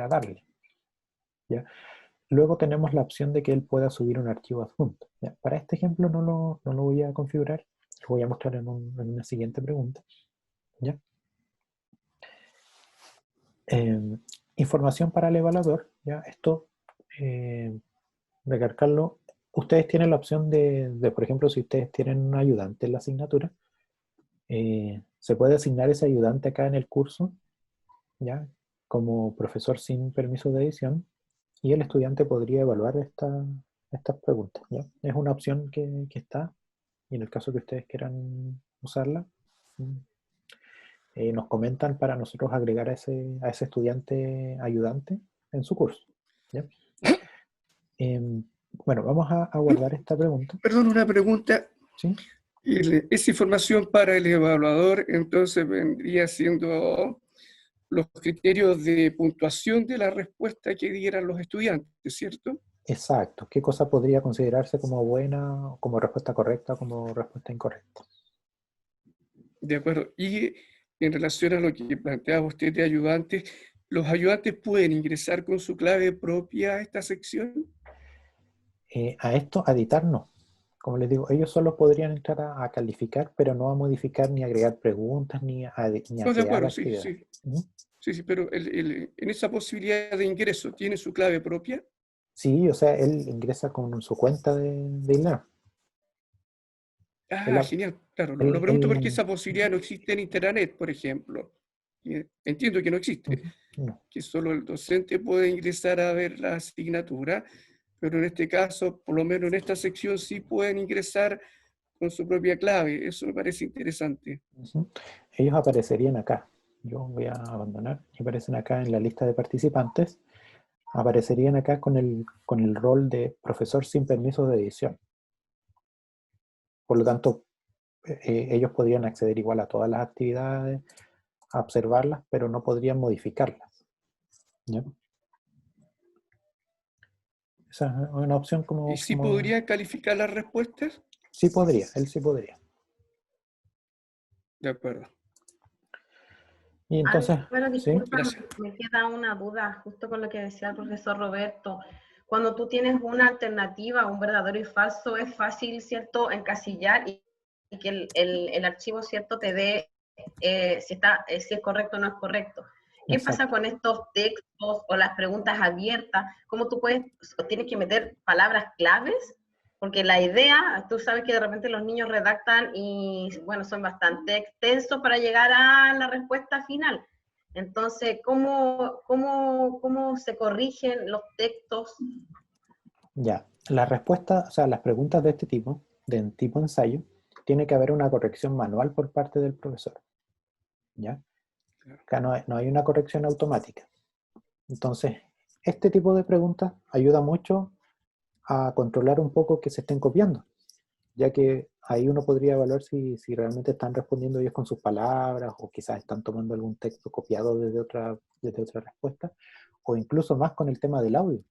darle. ¿Ya? Luego tenemos la opción de que él pueda subir un archivo adjunto. ¿Ya? Para este ejemplo no lo voy a configurar, lo voy a mostrar en una siguiente pregunta. ¿Ya? Información para el evaluador. ¿Ya? Esto, recargarlo. Ustedes tienen la opción de, por ejemplo, si ustedes tienen un ayudante en la asignatura, se puede asignar ese ayudante acá en el curso, ¿ya? Como profesor sin permiso de edición, y el estudiante podría evaluar estas preguntas, ¿ya? Es una opción que está, y en el caso que ustedes quieran usarla, nos comentan para nosotros agregar a ese estudiante ayudante en su curso, ¿ya? Bueno, vamos a guardar esta pregunta. Perdón, una pregunta. ¿Sí? Esa información para el evaluador, entonces vendría siendo los criterios de puntuación de la respuesta que dieran los estudiantes, ¿cierto? Exacto. ¿Qué cosa podría considerarse como buena, como respuesta correcta, como respuesta incorrecta? De acuerdo. Y en relación a lo que planteaba usted de ayudantes, ¿los ayudantes pueden ingresar con su clave propia a esta sección? A esto, a editar no. Como les digo, ellos solo podrían entrar a calificar, pero no a modificar ni agregar preguntas ni a No, de crear acuerdo, sí, actividades. sí. ¿Mm? Sí, sí, pero en esa posibilidad de ingreso, ¿tiene su clave propia? Sí, o sea, él ingresa con su cuenta de INAH. Ah, genial, claro. Lo pregunto porque esa posibilidad no existe en Intranet, por ejemplo. Entiendo que no existe, No. que solo el docente puede ingresar a ver la asignatura, pero en este caso, por lo menos en esta sección, sí pueden ingresar con su propia clave. Eso me parece interesante. Ellos aparecerían acá. Yo voy a abandonar y aparecen acá en la lista de participantes. Aparecerían acá con el rol de profesor sin permiso de edición. Por lo tanto, ellos podrían acceder igual a todas las actividades, a observarlas, pero no podrían modificarlas. ¿Ya? Esa es una opción ¿Y si como- podría calificar las respuestas? Sí podría, él sí podría. De acuerdo. Y entonces, Bueno, sí, disculpa, Gracias. me queda una duda justo con lo que decía el profesor Roberto. Cuando tú tienes una alternativa, un verdadero y falso, es fácil, ¿cierto?, encasillar y que el archivo, ¿cierto?, te dé si es correcto o no es correcto. ¿Qué pasa exacto. con estos textos o las preguntas abiertas? ¿Cómo tú tienes que meter palabras claves? Porque la idea, tú sabes que de repente los niños redactan y, bueno, son bastante extensos para llegar a la respuesta final. Entonces, ¿cómo se corrigen los textos? Ya, la respuesta, o sea, las preguntas de este tipo, de tipo ensayo, tiene que haber una corrección manual por parte del profesor. ¿Ya? Acá no hay una corrección automática. Entonces, este tipo de preguntas ayuda mucho a controlar un poco que se estén copiando, ya que ahí uno podría evaluar si realmente están respondiendo ellos con sus palabras o quizás están tomando algún texto copiado desde otra respuesta, o incluso más con el tema del audio.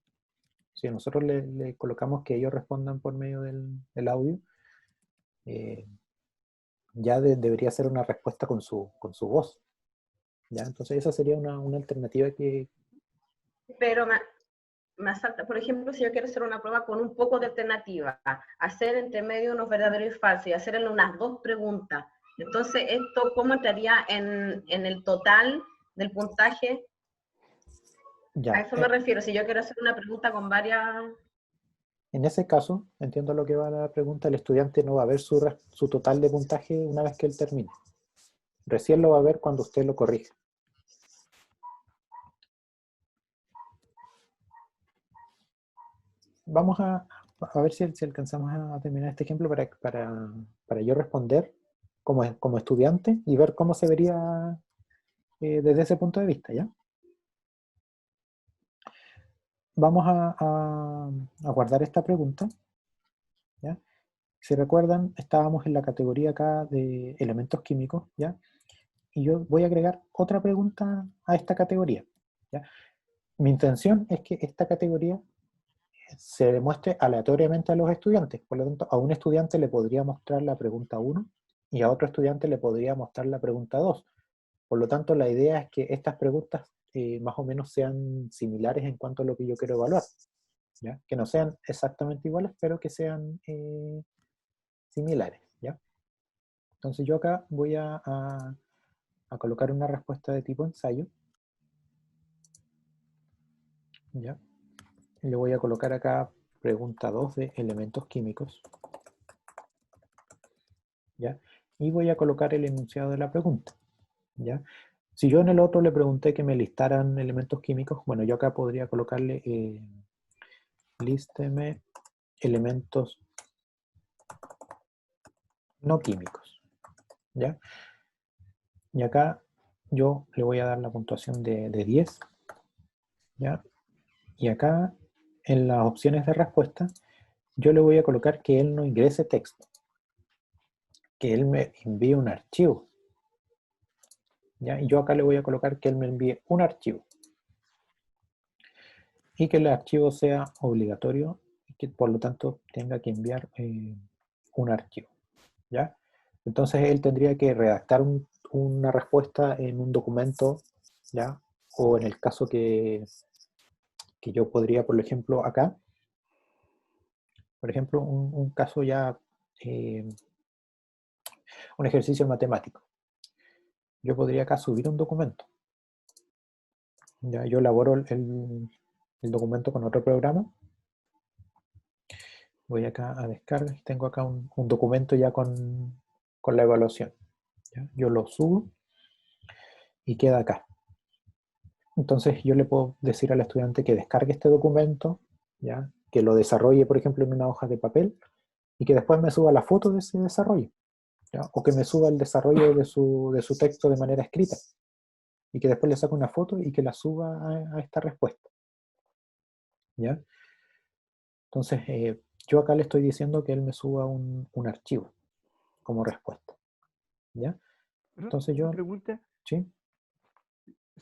Si nosotros le colocamos que ellos respondan por medio del audio, eh, ya debería ser una respuesta con su voz. ¿Ya? Entonces esa sería una alternativa que... Pero me asalta, por ejemplo, si yo quiero hacer una prueba con un poco de alternativa, hacer entre medio unos verdaderos y falsos y hacerle unas dos preguntas. Entonces, ¿esto cómo entraría en el total del puntaje? A Ya, eso me refiero, si yo quiero hacer una pregunta con varias... en ese caso, entiendo lo que va la pregunta, el estudiante no va a ver su total de puntaje una vez que él termine. Recién lo va a ver cuando usted lo corrige. Vamos a ver si alcanzamos a terminar este ejemplo para yo responder como estudiante y ver cómo se vería desde ese punto de vista, ¿ya? Vamos a guardar esta pregunta, ¿ya? Si recuerdan, estábamos en la categoría acá de elementos químicos, ¿ya? Y yo voy a agregar otra pregunta a esta categoría, ¿ya? Mi intención es que esta categoría se demuestre aleatoriamente a los estudiantes. Por lo tanto, a un estudiante le podría mostrar la pregunta 1 y a otro estudiante le podría mostrar la pregunta 2. Por lo tanto, la idea es que estas preguntas más o menos sean similares en cuanto a lo que yo quiero evaluar, ¿ya? Que no sean exactamente iguales, pero que sean similares, ¿ya? Entonces yo acá voy a colocar una respuesta de tipo ensayo, ¿ya? Le voy a colocar acá pregunta 2 de elementos químicos, ¿ya? Y voy a colocar el enunciado de la pregunta, ¿ya? Si yo en el otro le pregunté que me listaran elementos químicos, bueno, yo acá podría colocarle lísteme elementos no químicos, ¿ya? Y acá yo le voy a dar la puntuación de 10, ¿ya? Y acá en las opciones de respuesta yo le voy a colocar que él no ingrese texto, que él me envíe un archivo, ¿ya? Y yo acá le voy a colocar que él me envíe un archivo y que el archivo sea obligatorio y que por lo tanto tenga que enviar un archivo, ¿ya? Entonces él tendría que redactar una respuesta en un documento, ¿ya? O en el caso que yo podría, por ejemplo, acá, por ejemplo, un caso ya, un ejercicio matemático. Yo podría acá subir un documento. Ya yo elaboro el documento con otro programa. Voy acá a descarga y tengo acá un documento ya con la evaluación. ¿Ya? Yo lo subo y queda acá. Entonces yo le puedo decir al estudiante que descargue este documento, ¿ya? Que lo desarrolle, por ejemplo, en una hoja de papel y que después me suba la foto de ese desarrollo, ¿ya? O que me suba el desarrollo de su texto de manera escrita y que después le saque una foto y que la suba a esta respuesta, ¿ya? Entonces, yo acá le estoy diciendo que él me suba un archivo como respuesta, ¿ya? Pero Entonces una yo, pregunta, ¿sí?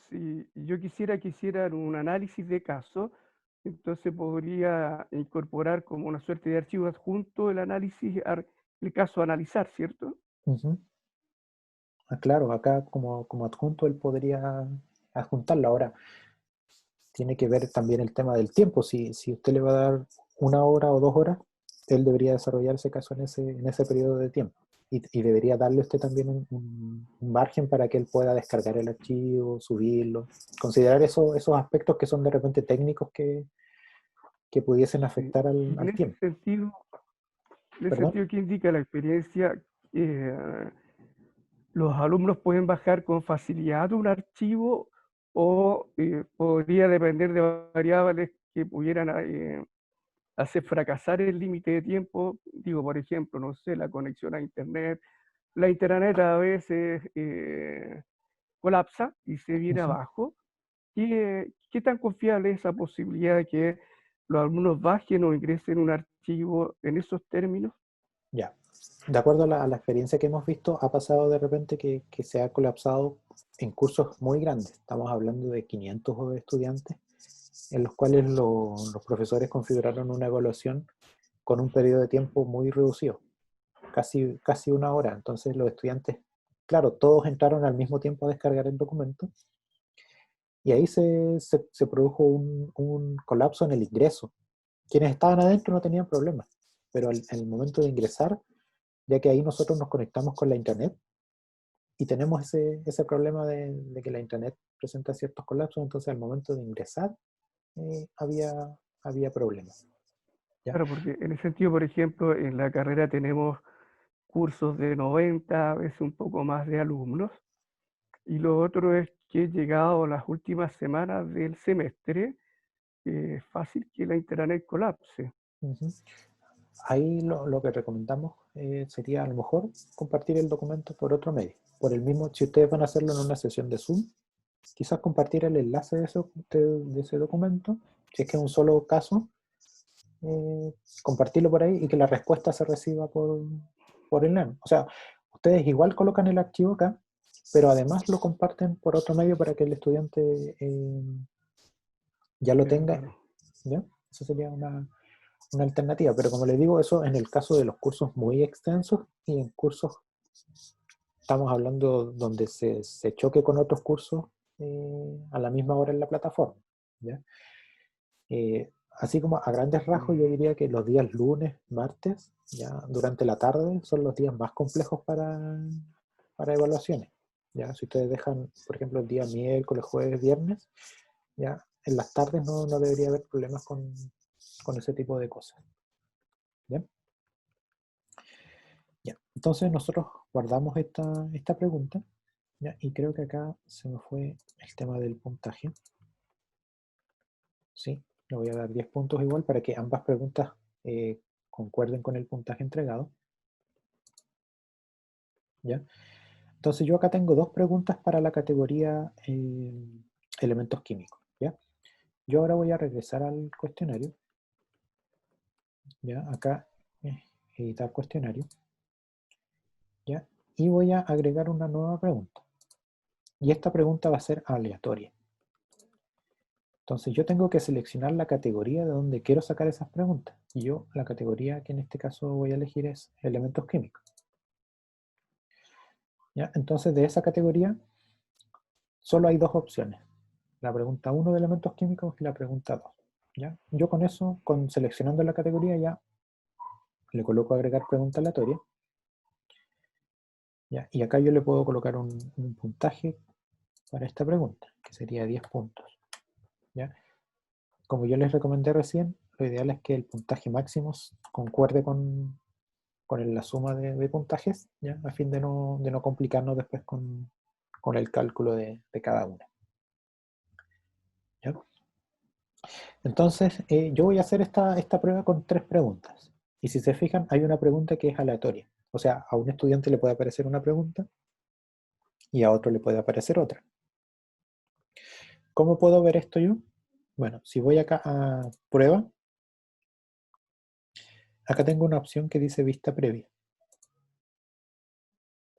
si yo quisiera que hicieran un análisis de caso, entonces podría incorporar como una suerte de archivo adjunto el análisis, el caso a analizar, ¿cierto? Ujú. Claro, acá como adjunto él podría adjuntarlo. Ahora, tiene que ver también el tema del tiempo. Si usted le va a dar 1 hora o 2 horas, él debería desarrollar ese caso en ese periodo de tiempo. Y debería darle usted también un margen para que él pueda descargar el archivo, subirlo. Considerar esos aspectos que son de repente técnicos que pudiesen Sí. afectar Y al tiempo. en ese ¿Perdón? sentido que indica la experiencia, eh, los alumnos pueden bajar con facilidad un archivo o podría depender de variables que pudieran hacer fracasar el límite de tiempo. Digo, por ejemplo, no sé, la conexión a Internet. La Internet a veces colapsa y se viene Ujú. abajo. ¿Qué tan confiable es esa posibilidad de que los alumnos bajen o ingresen un archivo en esos términos? Ya. De acuerdo a la experiencia que hemos visto, ha pasado de repente que se ha colapsado en cursos muy grandes. Estamos hablando de 500 estudiantes, en los cuales los profesores configuraron una evaluación con un periodo de tiempo muy reducido, casi 1 hora. Entonces los estudiantes, claro, todos entraron al mismo tiempo a descargar el documento y ahí se produjo un colapso en el ingreso. Quienes estaban adentro no tenían problemas, pero en el momento de ingresar, ya que ahí nosotros nos conectamos con la internet y tenemos ese problema de que la internet presenta ciertos colapsos, entonces al momento de ingresar había problemas. ¿Ya? Claro, porque en ese sentido, por ejemplo, en la carrera tenemos cursos de 90, a veces un poco más de alumnos, y lo otro es que llegado a las últimas semanas del semestre, es fácil que la internet colapse. Ujú. Ahí lo que recomendamos sería a lo mejor compartir el documento por otro medio. Por el mismo, si ustedes van a hacerlo en una sesión de Zoom, quizás compartir el enlace de ese documento, si es que es un solo caso, eh, compartirlo por ahí y que la respuesta se reciba por el LAN. O sea, ustedes igual colocan el archivo acá, pero además lo comparten por otro medio para que el estudiante ya lo tenga. Claro. ¿Ya? Eso sería una alternativa, pero como les digo, eso en el caso de los cursos muy extensos y en cursos, estamos hablando donde se choque con otros cursos a la misma hora en la plataforma. ¿Ya? Así como a grandes rasgos, yo Mm. diría que los días lunes, martes, ya durante la tarde, son los días más complejos para evaluaciones. ¿Ya? Si ustedes dejan, por ejemplo, el día miércoles, jueves, viernes, ya en las tardes no debería haber problemas con ese tipo de cosas. ¿Ya? Ya. Entonces nosotros guardamos esta pregunta, ¿ya? Y creo que acá se me fue el tema del puntaje. Sí, le voy a dar 10 puntos igual para que ambas preguntas concuerden con el puntaje entregado. ¿Ya? Entonces yo acá tengo 2 preguntas para la categoría elementos químicos. ¿Ya? Yo ahora voy a regresar al cuestionario. ¿Ya? Acá, editar cuestionario. ¿Ya? Y voy a agregar una nueva pregunta. Y esta pregunta va a ser aleatoria. Entonces yo tengo que seleccionar la categoría de donde quiero sacar esas preguntas. Y yo la categoría que en este caso voy a elegir es elementos químicos. ¿Ya? Entonces de esa categoría solo hay 2 opciones. La pregunta 1 de elementos químicos y la pregunta 2. ¿Ya? Yo con eso, seleccionando la categoría ya le coloco agregar pregunta aleatoria. ¿Ya? Y acá yo le puedo colocar un puntaje para esta pregunta, que sería 10 puntos. ¿Ya? Como yo les recomendé recién, lo ideal es que el puntaje máximo concuerde con la suma de puntajes, ¿ya? A fin de no complicarnos después con el cálculo de cada una. ¿Ya? Entonces, yo voy a hacer esta prueba con 3 preguntas. Y si se fijan, hay una pregunta que es aleatoria. O sea, a un estudiante le puede aparecer una pregunta y a otro le puede aparecer otra. ¿Cómo puedo ver esto yo? Bueno, si voy acá a prueba, acá tengo una opción que dice vista previa.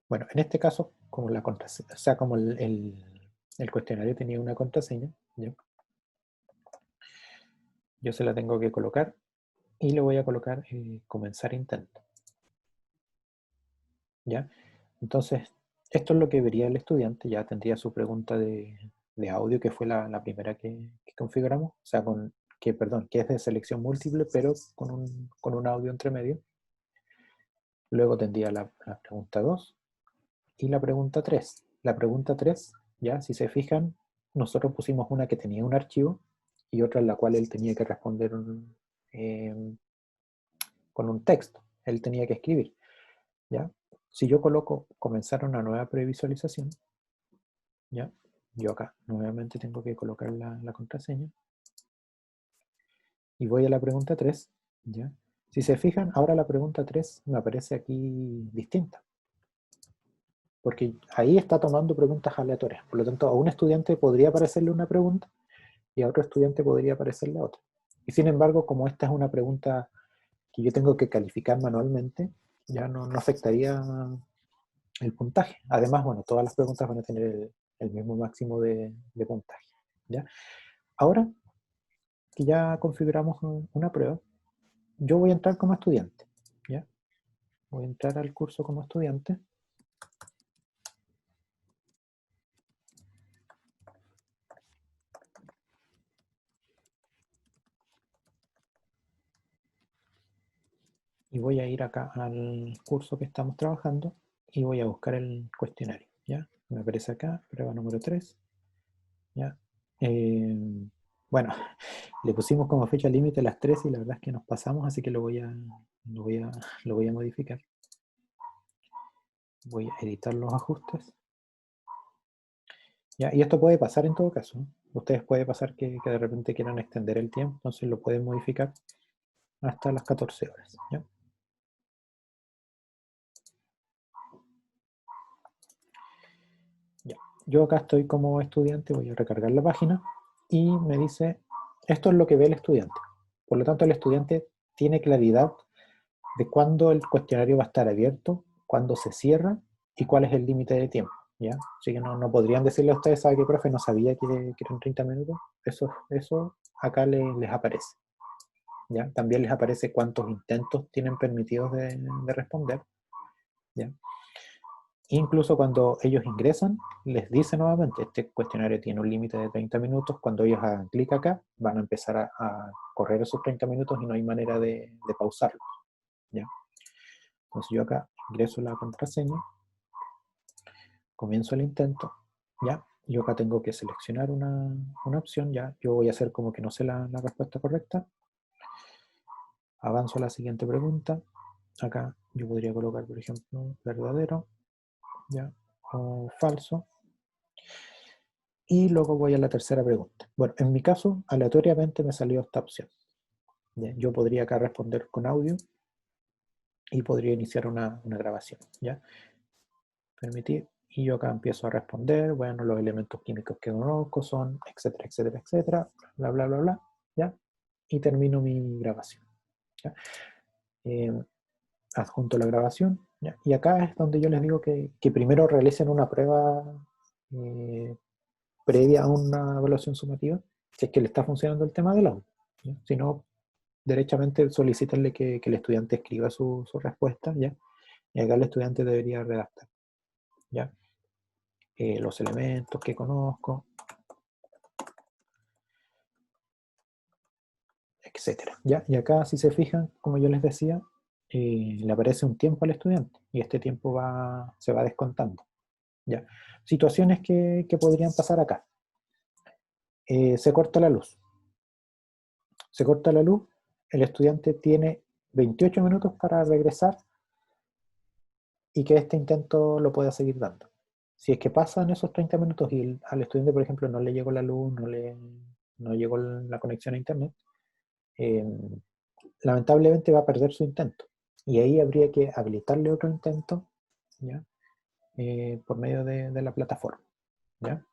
Bueno, en este caso, como la contraseña, o sea, como el cuestionario tenía una contraseña, ¿ya? yo se la tengo que colocar y le voy a colocar comenzar intento. ¿Ya? Entonces, esto es lo que vería el estudiante, ya tendría su pregunta de audio, que fue la primera que configuramos, o sea, que es de selección múltiple, pero con un audio entre medio. Luego tendría la pregunta 2 y la pregunta 3. La pregunta 3, ya, si se fijan, nosotros pusimos una que tenía un archivo y otra en la cual él tenía que responder con un texto. Él tenía que escribir, ¿ya? Si yo coloco comenzar una nueva previsualización, ¿ya? Yo acá nuevamente tengo que colocar la contraseña. Y voy a la pregunta 3, ¿ya? Si se fijan, ahora la pregunta 3 me aparece aquí distinta. Porque ahí está tomando preguntas aleatorias. Por lo tanto, a un estudiante podría aparecerle una pregunta y a otro estudiante podría aparecerle otra. Y sin embargo, como esta es una pregunta que yo tengo que calificar manualmente, ya no afectaría el puntaje. Además, bueno, todas las preguntas van a tener el mismo máximo de puntaje, ¿ya? Ahora que ya configuramos una prueba, yo voy a entrar como estudiante, ¿ya? Voy a entrar al curso como estudiante. Y voy a ir acá al curso que estamos trabajando y voy a buscar el cuestionario, ¿ya? Me aparece acá, prueba número 3, ¿ya? Bueno, le pusimos como fecha límite las 3 y la verdad es que nos pasamos, así que lo voy a modificar. Voy a editar los ajustes. ¿Ya? Y esto puede pasar en todo caso, ¿no? Ustedes puede pasar que de repente quieran extender el tiempo, entonces lo pueden modificar hasta las 14 horas, ¿ya? Ya. Yo acá estoy como estudiante, voy a recargar la página y me dice, esto es lo que ve el estudiante. Por lo tanto, el estudiante tiene claridad de cuándo el cuestionario va a estar abierto, cuándo se cierra y cuál es el límite de tiempo, ¿ya? Así que no podrían decirle a ustedes, ¿sabe qué, profe? No sabía que eran 30 minutos. Eso acá les aparece, ¿ya? También les aparece cuántos intentos tienen permitidos de responder, ¿ya? Incluso cuando ellos ingresan, les dice nuevamente, este cuestionario tiene un límite de 30 minutos, cuando ellos hagan clic acá, van a empezar a correr esos 30 minutos y no hay manera de pausarlos, ¿ya? Entonces yo acá ingreso la contraseña, comienzo el intento, ¿ya? Yo acá tengo que seleccionar una opción, ¿ya? Yo voy a hacer como que no sé la respuesta correcta. Avanzo a la siguiente pregunta. Acá yo podría colocar, por ejemplo, verdadero, ¿ya? O falso. Y luego voy a la tercera pregunta. Bueno, en mi caso, aleatoriamente me salió esta opción, ¿ya? Yo podría acá responder con audio y podría iniciar una grabación, ¿ya? Permitir. Y yo acá empiezo a responder, bueno, los elementos químicos que conozco son, etcétera, etcétera, etcétera, bla, bla, bla, bla, ¿ya? Y termino mi grabación, ¿ya? Adjunto la grabación, ¿ya? Y acá es donde yo les digo que primero realicen una prueba previa a una evaluación sumativa, si es que le está funcionando el tema del audio, ¿ya? Si no, derechamente solicitarle que el estudiante escriba su respuesta, ¿ya? Y acá el estudiante debería redactar, ¿ya? Los elementos que conozco, etcétera, ¿ya? Y acá, si se fijan, como yo les decía, le aparece un tiempo al estudiante y este tiempo se va descontando, ¿ya? Situaciones que podrían pasar acá. Se corta la luz. Se corta la luz, el estudiante tiene 28 minutos para regresar y que este intento lo pueda seguir dando. Si es que pasan esos 30 minutos y al estudiante, por ejemplo, no le llegó la luz, no llegó la conexión a internet, lamentablemente va a perder su intento. Y ahí habría que habilitarle otro intento, ¿ya? Por medio de la plataforma, ¿ya?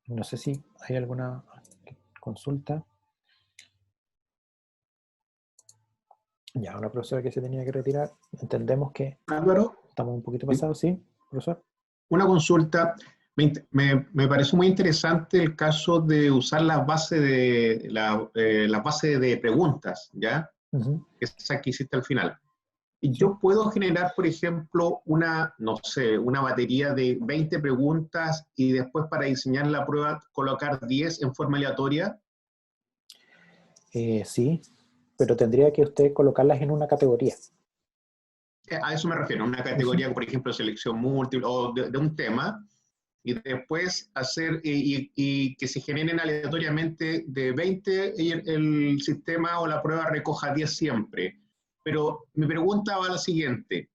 No sé si hay alguna consulta. Ya, una profesora que se tenía que retirar. Entendemos que Álvaro, estamos un poquito ¿sí? pasados, ¿sí, profesor? Una consulta. Me pareció muy interesante el caso de usar la base de preguntas, ¿ya? Ujú, Esa que hiciste al final. Y sí. yo puedo generar, por ejemplo, no sé, una batería de 20 preguntas y después para diseñar la prueba colocar 10 en forma aleatoria. Sí, pero tendría que usted colocarlas en una categoría. A eso me refiero, una Ujú. categoría, por ejemplo, selección múltiple o de un tema, y después hacer y que se generen aleatoriamente de 20 y el sistema o la prueba recoja 10 siempre. Pero mi pregunta va a la siguiente.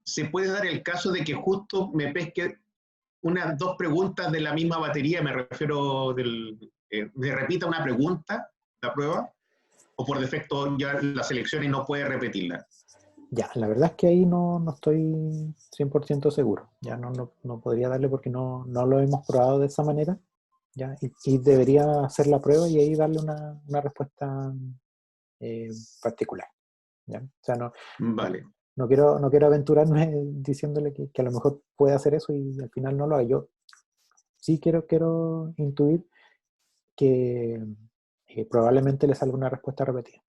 ¿Se puede dar el caso de que justo me pesque dos preguntas de la misma batería? Me refiero me repita una pregunta, la prueba, o por defecto ya la selecciona y no puede repetirla. Ya, la verdad es que ahí no estoy 100% seguro. Ya no podría darle porque no lo hemos probado de esa manera. Ya, y debería hacer la prueba y ahí darle una respuesta eh, particular. ¿Ya? O sea, Vale. no quiero aventurarme diciéndole que a lo mejor puede hacer eso y al final no lo haga. Yo sí quiero intuir que probablemente le salga una respuesta repetida,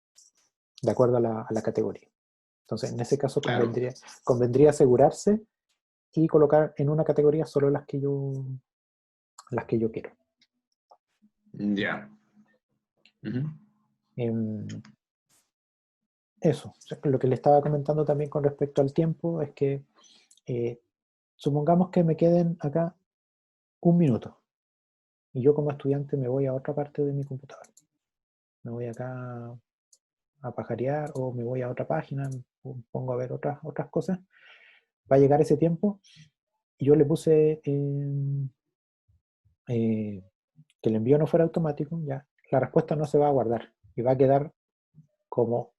de acuerdo a la categoría. Entonces, en ese caso Claro. convendría asegurarse y colocar en una categoría solo las que yo quiero. Ya. Ujú. Em, Eso, o sea, lo que le estaba comentando también con respecto al tiempo es que eh, supongamos que me queden acá un minuto y yo como estudiante me voy a otra parte de mi computador. Me voy acá a pajarear o me voy a otra página, pongo a ver otras cosas. Va a llegar ese tiempo y yo le puse que el envío no fuera automático, ya la respuesta no se va a guardar y va a quedar como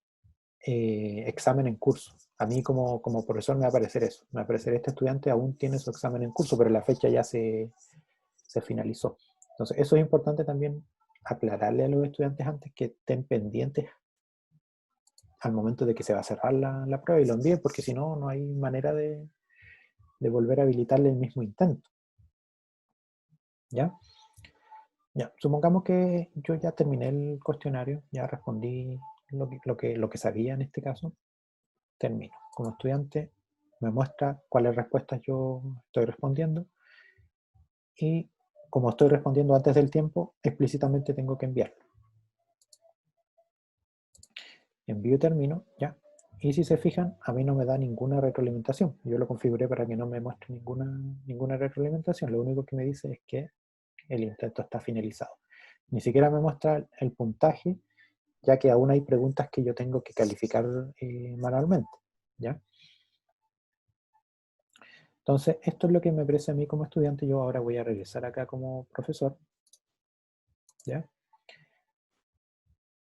examen en curso. A mí como profesor me va a aparecer eso. Me va a aparecer este estudiante aún tiene su examen en curso, pero la fecha ya se finalizó. Entonces, eso es importante también aclararle a los estudiantes antes que estén pendientes al momento de que se va a cerrar la prueba y lo envíen, porque si no, no hay manera de volver a habilitarle el mismo intento. ¿Ya? Ya, supongamos que yo ya terminé el cuestionario, ya respondí lo que sabía en este caso, termino. Como estudiante me muestra cuáles respuestas yo estoy respondiendo y como estoy respondiendo antes del tiempo, explícitamente tengo que enviarlo. Envío y termino, ya. Y si se fijan, a mí no me da ninguna retroalimentación. Yo lo configuré para que no me muestre ninguna retroalimentación. Lo único que me dice es que el intento está finalizado. Ni siquiera me muestra el puntaje, ya que aún hay preguntas que yo tengo que calificar manualmente, ¿ya? Entonces, esto es lo que me parece a mí como estudiante. Yo ahora voy a regresar acá como profesor, ¿ya?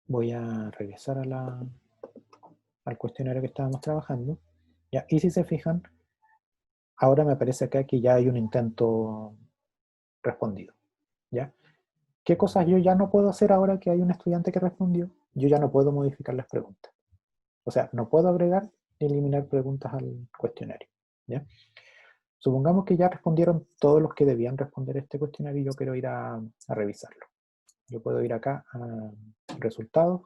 Voy a regresar al cuestionario que estábamos trabajando, ¿ya? Y si se fijan, ahora me aparece acá que ya hay un intento respondido, ¿ya? ¿Qué cosas yo ya no puedo hacer ahora que hay un estudiante que respondió? Yo ya no puedo modificar las preguntas. O sea, no puedo agregar ni eliminar preguntas al cuestionario, ¿ya? Supongamos que ya respondieron todos los que debían responder este cuestionario y yo quiero ir a revisarlo. Yo puedo ir acá a resultados,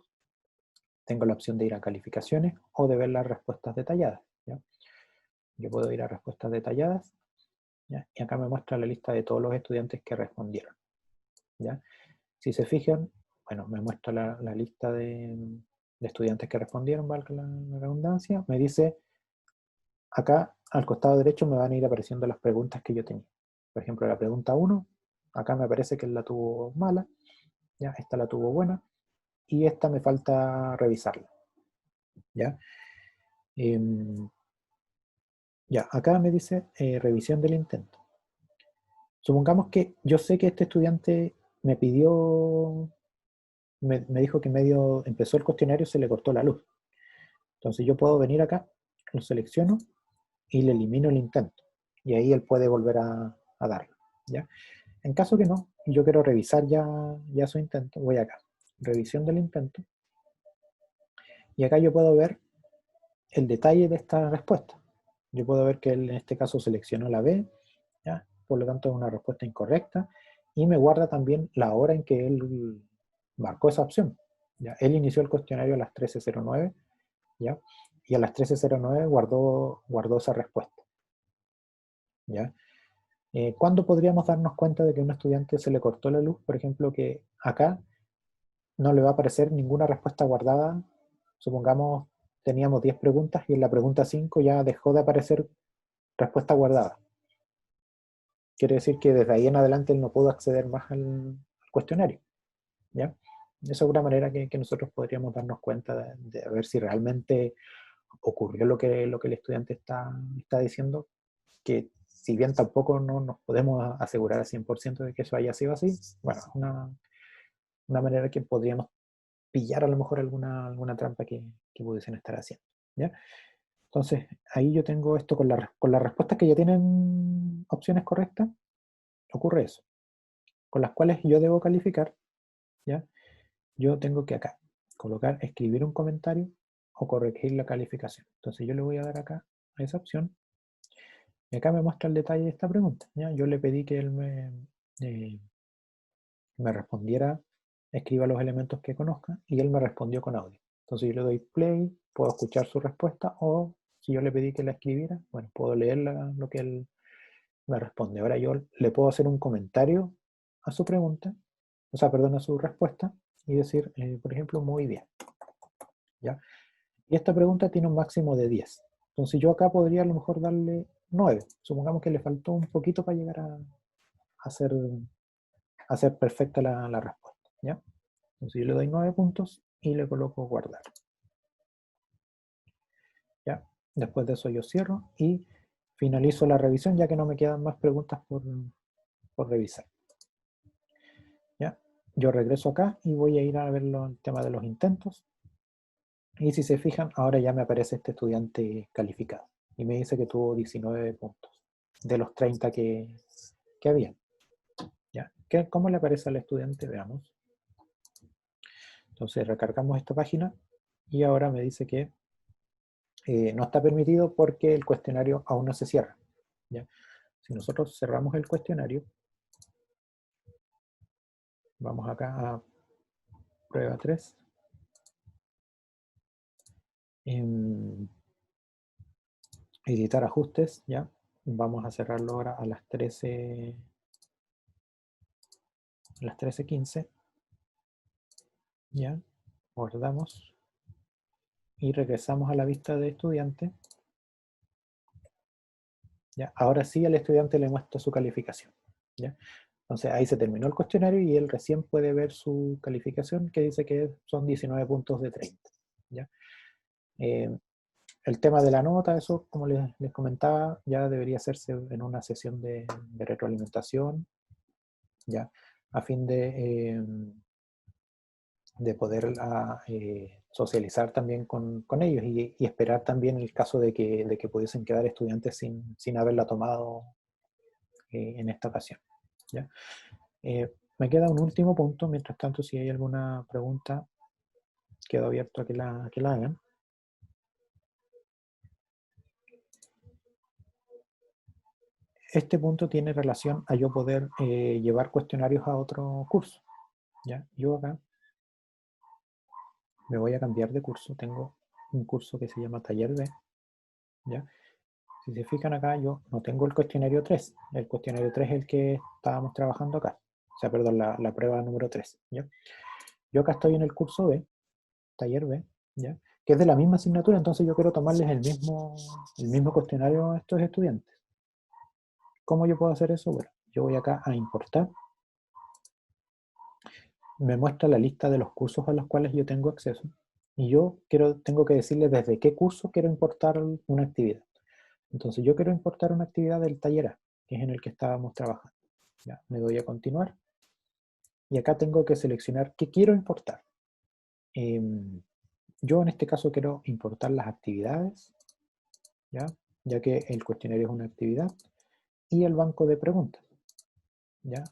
tengo la opción de ir a calificaciones o de ver las respuestas detalladas, ¿ya? Yo puedo ir a respuestas detalladas, ¿ya? Y acá me muestra la lista de todos los estudiantes que respondieron, ¿ya? Si se fijan, bueno, me muestra la lista de estudiantes que respondieron, valga la redundancia, me dice acá al costado derecho me van a ir apareciendo las preguntas que yo tenía. Por ejemplo, la pregunta 1, acá me parece que él la tuvo mala, ya, esta la tuvo buena, y esta me falta revisarla, ¿ya? Ya, acá me dice revisión del intento. Supongamos que yo sé que este estudiante me pidió, me dijo que medio empezó el cuestionario, se le cortó la luz. Entonces yo puedo venir acá, lo selecciono y le elimino el intento. Y ahí él puede volver a darlo, ¿ya? En caso que no, y yo quiero revisar ya su intento, voy acá, revisión del intento, y acá yo puedo ver el detalle de esta respuesta. Yo puedo ver que él en este caso seleccionó la B, ¿ya? por lo tanto es una respuesta incorrecta, y me guarda también la hora en que él marcó esa opción. ¿Ya? Él inició el cuestionario a las 13:09, ¿ya? Y a las 13:09 guardó esa respuesta. ¿Ya? ¿Cuándo podríamos darnos cuenta de que a un estudiante se le cortó la luz? Por ejemplo, que acá no le va a aparecer ninguna respuesta guardada. Supongamos teníamos 10 preguntas y en la pregunta 5 ya dejó de aparecer respuesta guardada. Quiere decir que desde ahí en adelante él no pudo acceder más al cuestionario. ¿Ya? Esa es una manera que nosotros podríamos darnos cuenta de ver si realmente ocurrió lo que el estudiante está diciendo, que si bien tampoco no nos podemos asegurar al 100% de que eso haya sido así, bueno, una manera que podríamos pillar a lo mejor alguna trampa que pudiesen estar haciendo. ¿Ya? Entonces, ahí yo tengo esto con las respuestas que ya tienen opciones correctas, ocurre eso. Con las cuales yo debo calificar, ¿ya? Yo tengo que acá colocar, escribir un comentario o corregir la calificación. Entonces yo le voy a dar acá a esa opción. Y acá me muestra el detalle de esta pregunta. ¿Ya? Yo le pedí que él me respondiera, escriba los elementos que conozca, y él me respondió con audio. Entonces yo le doy play, puedo escuchar su respuesta, o si yo le pedí que la escribiera, bueno, puedo leer lo que él me responde. Ahora yo le puedo hacer un comentario a su pregunta, o sea, perdón, a su respuesta, y decir, por ejemplo, muy bien. ¿Ya? Y esta pregunta tiene un máximo de 10. Entonces yo acá podría a lo mejor darle 9. Supongamos que le faltó un poquito para llegar a ser perfecta la respuesta. ¿Ya? Entonces yo le doy 9 puntos y le coloco guardar. ¿Ya? Después de eso yo cierro y finalizo la revisión, ya que no me quedan más preguntas por revisar. ¿Ya? Yo regreso acá y voy a ir a ver el tema de los intentos. Y si se fijan, ahora ya me aparece este estudiante calificado. Y me dice que tuvo 19 puntos de los 30 que había. ¿Ya? ¿Cómo le aparece al estudiante? Veamos. Entonces recargamos esta página y ahora me dice que no está permitido porque el cuestionario aún no se cierra. ¿Ya? Si nosotros cerramos el cuestionario, vamos acá a prueba 3. Editar ajustes, ¿ya? Vamos a cerrarlo ahora a las 13:15. ¿Ya? Guardamos y regresamos a la vista de estudiante. ¿Ya? Ahora sí al estudiante le muestra su calificación. ¿Ya? Entonces ahí se terminó el cuestionario y él recién puede ver su calificación, que dice que son 19 puntos de 30. ¿Ya? El tema de la nota, eso como les comentaba, ya debería hacerse en una sesión de retroalimentación, ¿ya? A fin de poder socializar también con ellos y esperar también el caso de que pudiesen quedar estudiantes sin haberla tomado en esta ocasión. ¿Ya? Me queda un último punto, mientras tanto si hay alguna pregunta quedo abierto a que la hagan. Este punto tiene relación a yo poder llevar cuestionarios a otro curso. ¿Ya? Yo acá me voy a cambiar de curso, tengo un curso que se llama Taller B. ¿Ya? Si se fijan acá, yo no tengo el cuestionario 3. El cuestionario 3 es el que estábamos trabajando acá. O sea, perdón, la prueba número 3. ¿Ya? Yo acá estoy en el curso B, Taller B, ¿ya? Que es de la misma asignatura, entonces yo quiero tomarles el mismo cuestionario a estos estudiantes. ¿Cómo yo puedo hacer eso? Bueno, yo voy acá a importar. Me muestra la lista de los cursos a los cuales yo tengo acceso. Y yo tengo que decirles desde qué curso quiero importar una actividad. Entonces yo quiero importar una actividad del taller A, que es en el que estábamos trabajando. ¿Ya? Me doy a continuar. Y acá tengo que seleccionar qué quiero importar. Yo en este caso quiero importar las actividades, ya que el cuestionario es una actividad, y el banco de preguntas, ya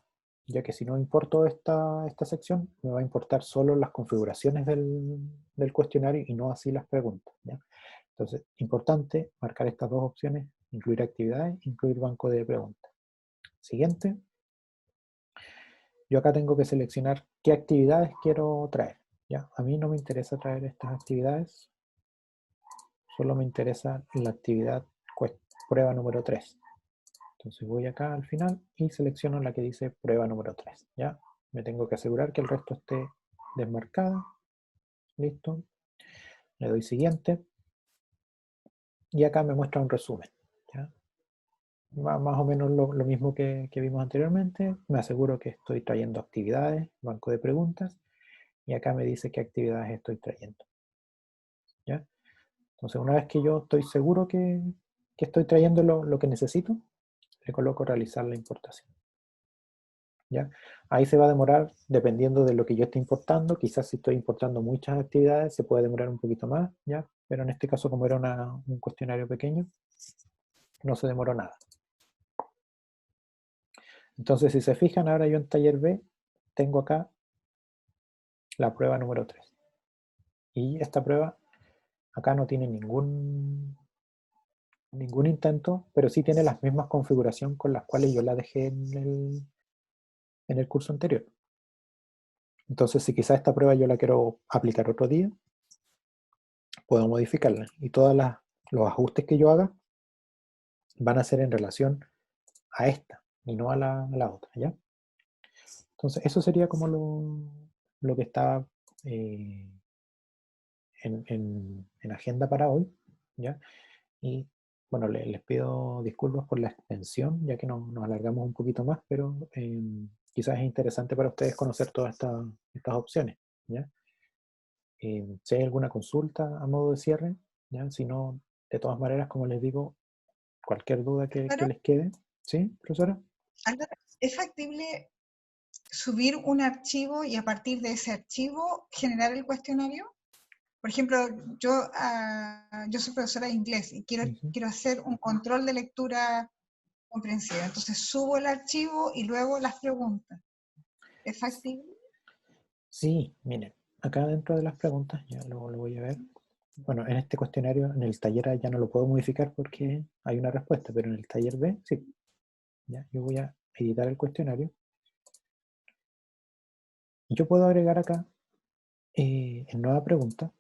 que si no importo esta sección, me va a importar solo las configuraciones del cuestionario y no así las preguntas. ¿Ya? Entonces, importante marcar estas dos opciones, incluir actividades, incluir banco de preguntas. siguiente. Yo acá tengo que seleccionar qué actividades quiero traer. ¿Ya? A mí no me interesa traer estas actividades, solo me interesa la actividad prueba número 3. Entonces voy acá al final y selecciono la que dice prueba número 3. ¿Ya? Me tengo que asegurar que el resto esté desmarcado. Listo. Le doy siguiente. Y acá me muestra un resumen. ¿Ya? Más o menos lo mismo que vimos anteriormente. Me aseguro que estoy trayendo actividades, banco de preguntas. Y acá me dice qué actividades estoy trayendo. ¿Ya? Entonces, una vez que yo estoy seguro que estoy trayendo lo que necesito, le coloco realizar la importación. ¿Ya? Ahí se va a demorar dependiendo de lo que yo esté importando. Quizás si estoy importando muchas actividades se puede demorar un poquito más, ¿ya? Pero en este caso, como era un cuestionario pequeño, no se demoró nada. Entonces, si se fijan, ahora yo en taller B tengo acá la prueba número 3. Y esta prueba acá no tiene ningún intento, pero sí tiene las mismas configuraciones con las cuales yo la dejé en el curso anterior. Entonces, si quizás esta prueba yo la quiero aplicar otro día, puedo modificarla. Y todos los ajustes que yo haga van a ser en relación a esta y no a la otra, ¿ya? Entonces, eso sería como lo que está en agenda para hoy, ¿ya? Y bueno, les pido disculpas por la extensión, ya que nos alargamos un poquito más, pero quizás es interesante para ustedes conocer todas estas opciones, ¿ya? Si hay alguna consulta a modo de cierre, ¿ya? Si no, de todas maneras, como les digo, cualquier duda que les quede. ¿Sí, profesora? Álvaro, ¿es factible subir un archivo y a partir de ese archivo generar el cuestionario? Por ejemplo, yo soy profesora de inglés y quiero hacer un control de lectura comprensiva. Entonces subo el archivo y luego las preguntas. ¿Es factible? Sí, miren, acá dentro de las preguntas, ya lo voy a ver. Bueno, en este cuestionario, en el taller A ya no lo puedo modificar porque hay una respuesta, pero en el taller B, sí. Ya, yo voy a editar el cuestionario. Y yo puedo agregar acá, en nueva pregunta,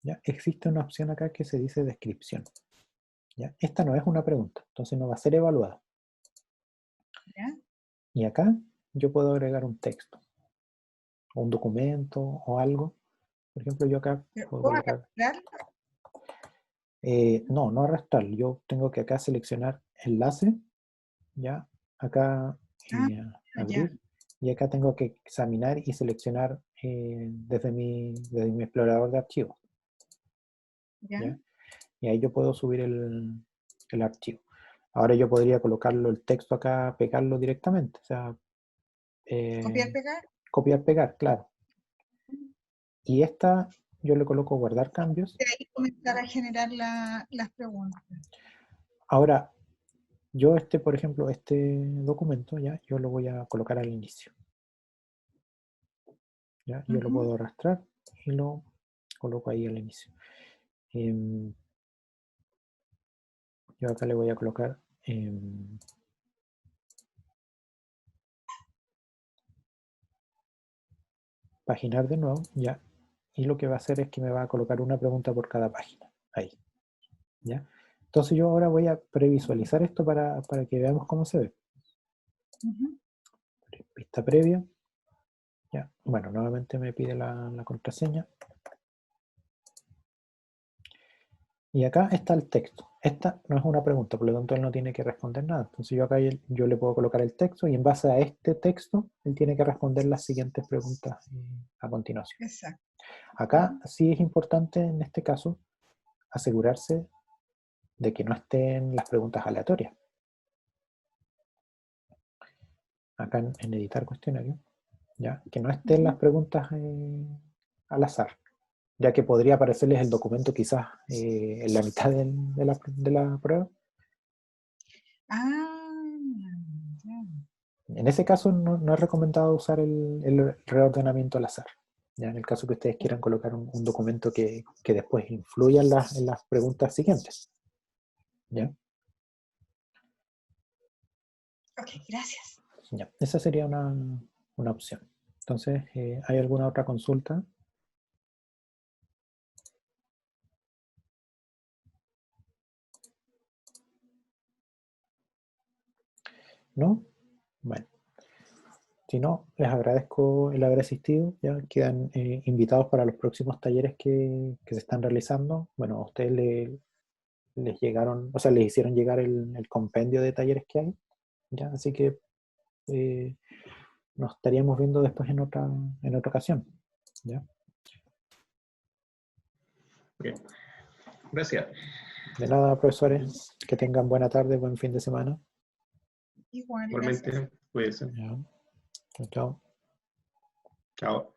¿ya? Existe una opción acá que se dice descripción. ¿Ya? Esta no es una pregunta, entonces no va a ser evaluada. ¿Ya? Y acá yo puedo agregar un texto, o un documento, o algo. Por ejemplo, yo acá puedo ¿Puedo colocar... arrastrarlo? no arrastrar. Yo tengo que acá seleccionar enlace, ¿ya? Acá Ya. abrir. Y acá tengo que examinar y seleccionar desde mi explorador de archivos. ¿Ya? ¿Ya? Y ahí yo puedo subir el archivo. Ahora yo podría colocarlo el texto acá, pegarlo directamente. O sea, ¿Copiar, pegar? copiar, pegar, claro. Y esta yo le coloco guardar cambios. De ahí comenzar a generar las preguntas. Ahora, yo por ejemplo, este documento, ya, yo lo voy a colocar al inicio. ¿Ya? Yo lo puedo arrastrar y lo coloco ahí al inicio. Yo acá le voy a colocar paginar de nuevo, ya. Y lo que va a hacer es que me va a colocar una pregunta por cada página. Ahí. ¿Ya? Entonces yo ahora voy a previsualizar esto para que veamos cómo se ve. Vista previa. Ya. Bueno, nuevamente me pide la contraseña. Y acá está el texto. Esta no es una pregunta, por lo tanto él no tiene que responder nada. Entonces yo acá yo le puedo colocar el texto y en base a este texto él tiene que responder las siguientes preguntas a continuación. Exacto. Acá sí es importante en este caso asegurarse de que no estén las preguntas aleatorias. Acá en editar cuestionario, ¿ya? Que no estén las preguntas al azar, ya que podría aparecerles el documento quizás en la mitad de la prueba. En ese caso no es recomendado usar el reordenamiento al azar. ¿Ya? En el caso que ustedes quieran colocar un documento que después influya en las preguntas siguientes. ¿Ya? Ok, gracias. Ya, esa sería una opción. Entonces, ¿hay alguna otra consulta? ¿No? Bueno, si no, les agradezco el haber asistido. Ya quedan invitados para los próximos talleres que se están realizando. Bueno, a ustedes les llegaron, o sea, les hicieron llegar el compendio de talleres que hay. Ya, así que nos estaríamos viendo después en otra ocasión. ¿Ya? Bien. Gracias. De nada, profesores. Que tengan buena tarde, buen fin de semana. Igual, gracias. Igualmente, cuídense. Ya. Chao, chao. Chao.